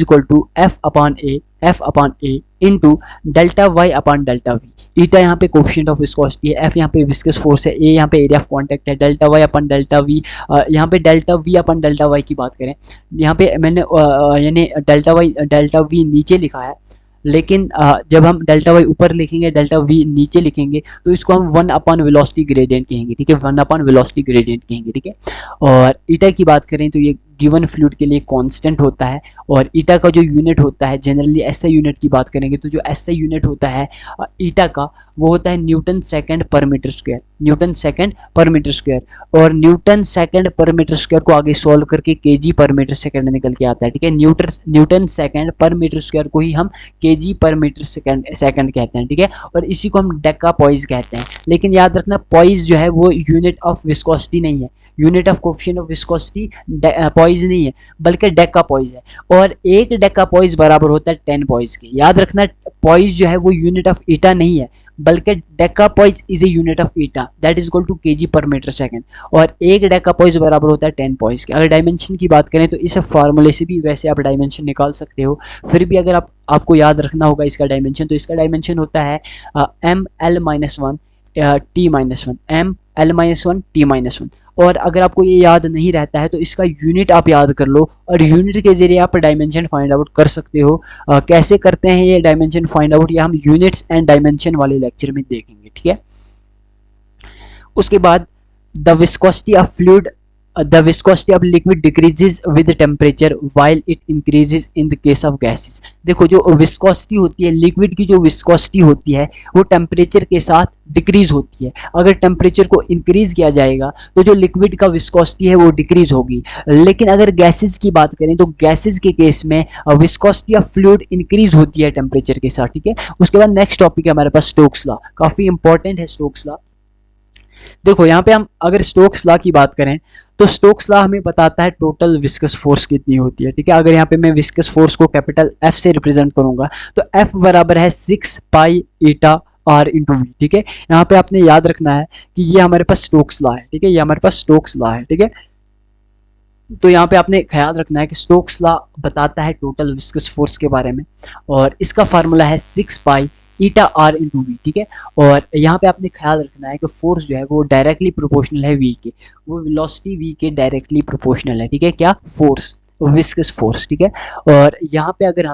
equal to F upon A into delta Y upon delta V. Eta यहाँ पे कोफिशिएंट ऑफ विस्कोसिटी है, F यहाँ पे विस्कस फोर्स है, ए यहाँ पे एरिया ऑफ कॉन्टैक्ट है, delta Y upon delta v. यहाँ पे delta V upon delta y की बात करें, यहाँ पे मैंने यानी डेल्टा वी नीचे लिखा है, लेकिन जब हम डेल्टा वाई ऊपर लिखेंगे, डेल्टा वी नीचे लिखेंगे, तो इसको हम 1 अपॉन वेलोसिटी ग्रेडियंट कहेंगे। ठीक है, 1 अपॉन वेलोसिटी ग्रेडियंट कहेंगे। ठीक है, और ईटा की बात करें तो ये गिवन फ्लूइड के लिए कांस्टेंट होता है, और ईटा का जो यूनिट होता है, जनरली एसआई यूनिट की बात करेंगे तो जो एसआई यूनिट होता है ईटा का वो होता है न्यूटन सेकंड पर मीटर स्क्वायर, न्यूटन सेकंड पर मीटर स्क्वायर। और न्यूटन सेकंड पर मीटर स्क्वायर को आगे सॉल्व करके केजी पर मीटर सेकंड निकल के आता है। ठीक है, न्यूटन सेकंड पर मीटर स्क्वायर को ही हम केजी पर मीटर सेकंड कहते हैं। ठीक है, और इसी को हम डेका पॉइज कहते हैं। लेकिन याद रखना, पॉइज जो है वो यूनिट ऑफ विस्कोसिटी नहीं है, unit of coefficient of viscosity poise नहीं है, बल्कि डेका पॉइज है, और एक डेका पॉइज बराबर होता है 10 पॉइज के। याद रखना, पॉइज जो है वो यूनिट ऑफ ईटा नहीं है, बल्कि decapoise is a unit of eta that is equal to kg per metre second, और एक डेकापॉइज बराबर होता है 10 पॉइज के। अगर डायमेंशन की बात करें तो इस फार्मूले से भी वैसे आप डायमेंशन निकाल सकते हो, फिर भी अगर आपको याद रखना होगा इसका डायमेंशन, तो इसका डायमेंशन होता है m l-1 t-1, m l-1 t-1। और अगर आपको ये याद नहीं रहता है तो इसका यूनिट आप याद कर लो, और यूनिट के जरिए आप डायमेंशन फाइंड आउट कर सकते हो। कैसे करते हैं ये डायमेंशन फाइंड आउट, ये हम यूनिट्स एंड डायमेंशन वाले लेक्चर में देखेंगे, ठीक है। उसके बाद the viscosity of liquid decreases with temperature while it increases in the case of gases। देखो जो विस्कोसिटी होती है, लिक्विड की जो विस्कोसिटी होती है वो टेम्परेचर के साथ डिक्रीज होती है। अगर टेम्परेचर को इंक्रीज किया जाएगा तो जो लिक्विड का विस्कोसिटी है वो डिक्रीज होगी। लेकिन अगर गैसेस की बात करें तो गैसेस के केस में विस्कोसिटी ऑफ फ्लूइड इंक्रीज होती है टेम्परेचर के साथ, ठीक है। उसके बाद नेक्स्ट टॉपिक है हमारे पास स्टोक्स लॉ, काफी इंपॉर्टेंट है स्टोक्स लॉ। देखो यहाँ पे हम अगर स्टोक्स लॉ की बात करें तो स्टोक्स लॉ हमें बताता है टोटल विस्कस फोर्स कितनी होती है, ठीक है। अगर यहाँ पे मैं विस्कस फोर्स को कैपिटल F से रिप्रेजेंट करूंगा तो F बराबर है 6 पाई ईटा R इंटू वी, ठीक है। यहाँ पे आपने याद रखना है कि ये हमारे पास स्टोक्स लॉ है, ठीक है, ये हमारे पास स्टोक्स लॉ है, ठीक है। तो यहाँ पे आपने ख्याल रखना है कि स्टोक्स लॉ बताता है टोटल विस्कस फोर्स के बारे में, और इसका फार्मूला है 6 पाई ईटा आर इंटू वी, ठीक है। और यहाँ पे आपने ख्याल रखना है कि फोर्स जो है वो डायरेक्टली प्रोपोर्शनल है वी के, वो वेलोसिटी वी के डायरेक्टली प्रोपोर्शनल है, ठीक है। क्या फोर्स, विस्कस फोर्स, ठीक है। और यहाँ पे अगर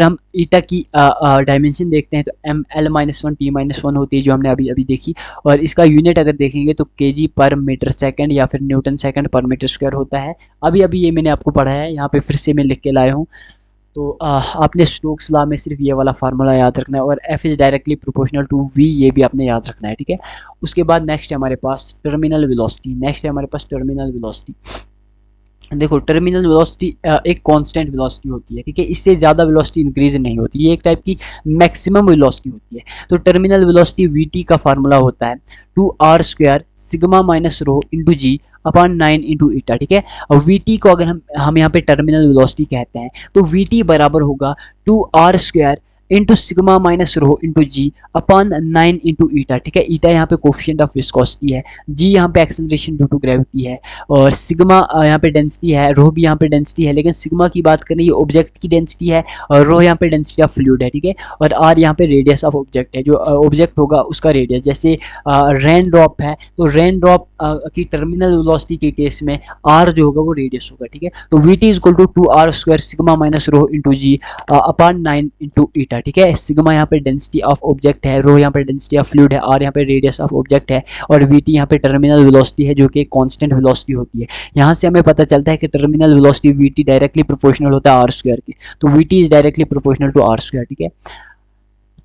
हम ईटा की डायमेंशन देखते हैं तो m l-1 t-1 होती है जो हमने अभी देखी, और इसका यूनिट अगर देखेंगे तो केजी पर मीटर सेकंड या फिर न्यूटन सेकंड पर मीटर स्क्वायर होता है। अभी ये मैंने आपको पढ़ा है, यहाँ पे फिर से मैं लिख के लाया हूँ। तो आपने स्टोक्स लॉ में सिर्फ ये वाला फार्मूला याद रखना है, और F is directly proportional to V, ये भी आपने याद रखना है, ठीक है। उसके बाद नेक्स्ट है हमारे पास टर्मिनल वेलोसिटी। देखो टर्मिनल वेलोसिटी एक कांस्टेंट वेलोसिटी होती है, ठीक है, इससे ज़्यादा वेलोसिटी इंक्रीज नहीं होती, ये एक टाइप की मैक्सिमम वेलोसिटी होती है। तो टर्मिनल वेलोसिटी Vt का फार्मूला होता है 2r² sigma minus rho into g upon 9 into eta, ठीक है। और Vt को अगर हम यहाँ पे टर्मिनल वेलोसिटी कहते हैं तो Vt बराबर होगा 2r² into sigma minus rho into g upon 9 into eta, ठीक है। ईटा यहाँ पे कोफिशिएंट ऑफ विस्कोसिटी है, जी यहाँ पे एक्सेलरेशन ड्यू टू ग्रेविटी है, और सिग्मा यहाँ पे डेंसिटी है, रो भी यहाँ पे डेंसिटी है, लेकिन सिग्मा की बात करें ये ऑब्जेक्ट की डेंसिटी है, और रो यहाँ पे डेंसिटी ऑफ फ्लूइड है, ठीक है। और आर यहाँ पे रेडियस ऑफ ऑब्जेक्ट है, जो ऑब्जेक्ट होगा उसका रेडियस। जैसे रेन ड्रॉप है तो रेन ड्रॉप की टर्मिनल वेलोसिटी के केस में आर जो होगा वो रेडियस होगा, ठीक है। तो Vt is equal to 2r² sigma minus rho into g upon 9 into eta, ठीक है। सिग्मा यहाँ पे डेंसिटी ऑफ ऑब्जेक्ट है, रो यहाँ पे डेंसिटी ऑफ फ्लूइड है, आर यहाँ पे रेडियस ऑफ ऑब्जेक्ट है, और Vt यहाँ पे टर्मिनल वेलोसिटी है जो कि कांस्टेंट वेलोसिटी होती है। यहाँ से हमें पता चलता है कि terminal velocity Vt directly proportional होता है r² के, तो Vt is directly proportional to r², ठीक है।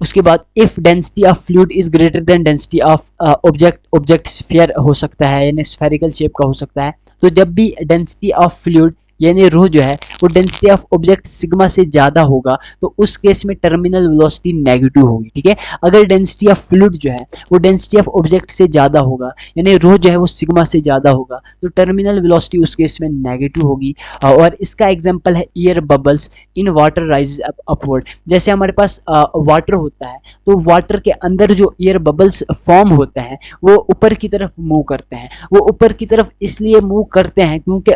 उसके बाद if density of fluid is greater than density of object sphere हो सकता है, यानी स्फेरिकल शेप का हो सकता है। तो जब भी डेंसिटी ऑफ फ्लूइड यानी रो जो है वो डेंसिटी ऑफ ऑब्जेक्ट सिग्मा से ज़्यादा होगा तो उस केस में टर्मिनल वेलोसिटी नेगेटिव होगी, ठीक है। अगर डेंसिटी ऑफ फ्लूइड जो है वो डेंसिटी ऑफ ऑब्जेक्ट से ज़्यादा होगा, यानी रो जो है वो सिग्मा से ज़्यादा होगा, तो टर्मिनल वेलोसिटी उस केस में नेगेटिव होगी। और इसका एग्जांपल है air bubbles in water rises upward. जैसे हमारे पास वाटर होता है तो वाटर के अंदर जो एयर बबल्स फॉर्म होते हैं वो ऊपर की तरफ मूव करते हैं। वो ऊपर की तरफ इसलिए मूव करते हैं क्योंकि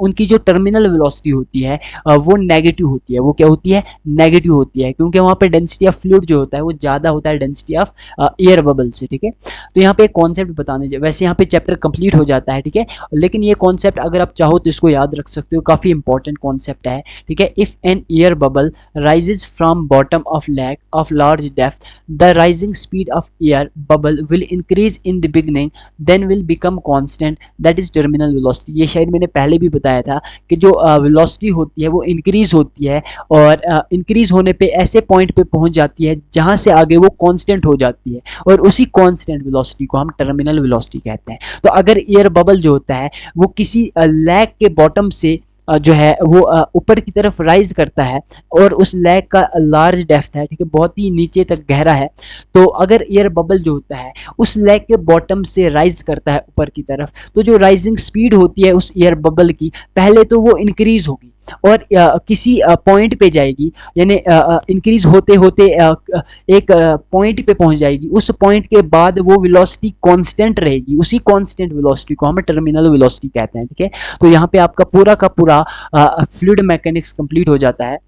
उनकी जो टर्मिनल वेलोसिटी होती है वो नेगेटिव होती है। वो क्या होती है? नेगेटिव होती है, क्योंकि वहाँ पे डेंसिटी ऑफ फ्लूइड जो होता है वो ज़्यादा होता है डेंसिटी ऑफ एयर बबल से, ठीक है। तो यहाँ पे एक कॉन्सेप्ट बताने चाहिए, वैसे यहाँ पे चैप्टर कंप्लीट हो जाता है, ठीक है, लेकिन ये कॉन्सेप्ट अगर आप चाहो तो इसको याद रख सकते हो, काफ़ी इंपॉर्टेंट कॉन्सेप्ट है, ठीक है। If an air bubble rises from bottom of lake of large depth the rising speed of air bubble will increase in the beginning then will become constant, that is terminal velocity. ये शायद मैंने पहले भी बताया था कि जो वेलोसिटी होती है वो इंक्रीज होती है, और इंक्रीज होने पे ऐसे पॉइंट पे पहुंच जाती है जहां से आगे वो कांस्टेंट हो जाती है, और उसी कांस्टेंट वेलोसिटी को हम टर्मिनल वेलोसिटी कहते हैं। तो अगर एयर बबल जो होता है वो किसी लेक के बॉटम से जो है वो ऊपर की तरफ राइज करता है, और उस लेक का लार्ज डेप्थ है, ठीक है, बहुत ही नीचे तक गहरा है, तो अगर एयर बबल जो होता है उस लेक के बॉटम से राइज करता है ऊपर की तरफ, तो जो राइजिंग स्पीड होती है उस एयर बबल की पहले तो वो इंक्रीज होगी, और किसी पॉइंट पे जाएगी, यानी इंक्रीज होते होते एक पॉइंट पे पहुंच जाएगी। उस पॉइंट के बाद वो वेलोसिटी कांस्टेंट रहेगी, उसी कांस्टेंट वेलोसिटी को हम टर्मिनल वेलोसिटी कहते हैं। ठीक है, तो यहाँ पे आपका पूरा का पूरा फ्लूइड मैकेनिक्स कंप्लीट हो जाता है।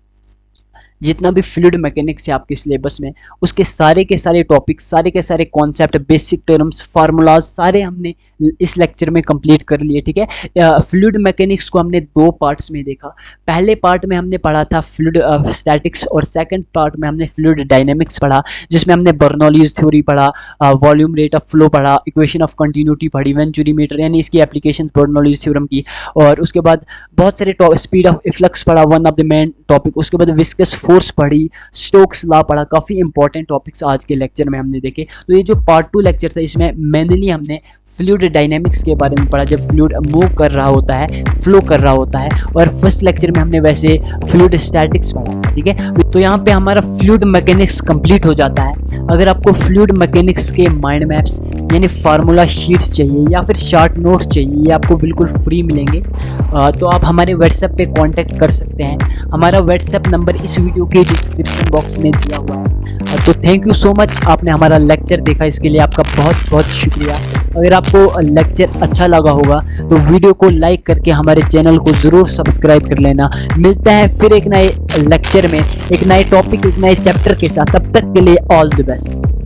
जितना भी फ्लूइड मैकेनिक्स है आपके सिलेबस में, उसके सारे के सारे टॉपिक्स, सारे के सारे कॉन्सेप्ट, बेसिक टर्म्स, फार्मूलाज सारे हमने इस लेक्चर में कंप्लीट कर लिए। ठीक है, फ्लूइड मैकेनिक्स को हमने दो पार्ट्स में देखा। पहले पार्ट में हमने पढ़ा था फ्लूइड स्टैटिक्स, और सेकंड पार्ट में हमने फ्लूइड डायनेमिक्स पढ़ा, जिसमें हमने बर्नौलीज थ्योरी पढ़ा, वॉल्यूम रेट ऑफ फ्लो पढ़ा, इक्वेशन ऑफ कंटिन्यूटी पढ़ी, वेंचुरी मीटर यानी इसकी एप्लीकेशन बर्नौलीज थ्योरम की, और उसके बाद बहुत सारे स्पीड ऑफ इफ्लक्स पढ़ा, one of the main topic. उसके बाद विस्कस फोर्स पढ़ी, स्टोक्स लॉ पढ़ा। काफ़ी इंपॉर्टेंट टॉपिक्स आज के लेक्चर में हमने देखे। तो ये जो पार्ट 2 लेक्चर था, इसमें मेनली हमने फ्लूइड डायनेमिक्स के बारे में पढ़ा, जब फ्लूइड मूव कर रहा होता है, फ्लो कर रहा होता है। और फर्स्ट लेक्चर में हमने वैसे फ्लूइड स्टैटिक्स पढ़ा। ठीक है, तो यहाँ पे हमारा फ्लूइड मैकेनिक्स कंप्लीट हो जाता है। अगर आपको फ्लूइड मैकेनिक्स के माइंड मैप्स यानी फार्मूला शीट्स चाहिए या फिर शॉर्ट नोट्स चाहिए, ये आपको बिल्कुल फ्री मिलेंगे। तो आप हमारे व्हाट्सएप पे कांटेक्ट कर सकते हैं। हमारा व्हाट्सएप नंबर इस वीडियो के डिस्क्रिप्शन बॉक्स में दिया हुआ है। तो थैंक यू सो मच, आपने हमारा लेक्चर देखा, इसके लिए आपका बहुत बहुत शुक्रिया। अगर आपको लेक्चर अच्छा लगा होगा तो वीडियो को लाइक करके हमारे चैनल को ज़रूर सब्सक्राइब कर लेना। मिलते हैं फिर एक नए लेक्चर में, एक नए टॉपिक, एक नए चैप्टर के साथ। तब तक के लिए ऑल द बेस्ट।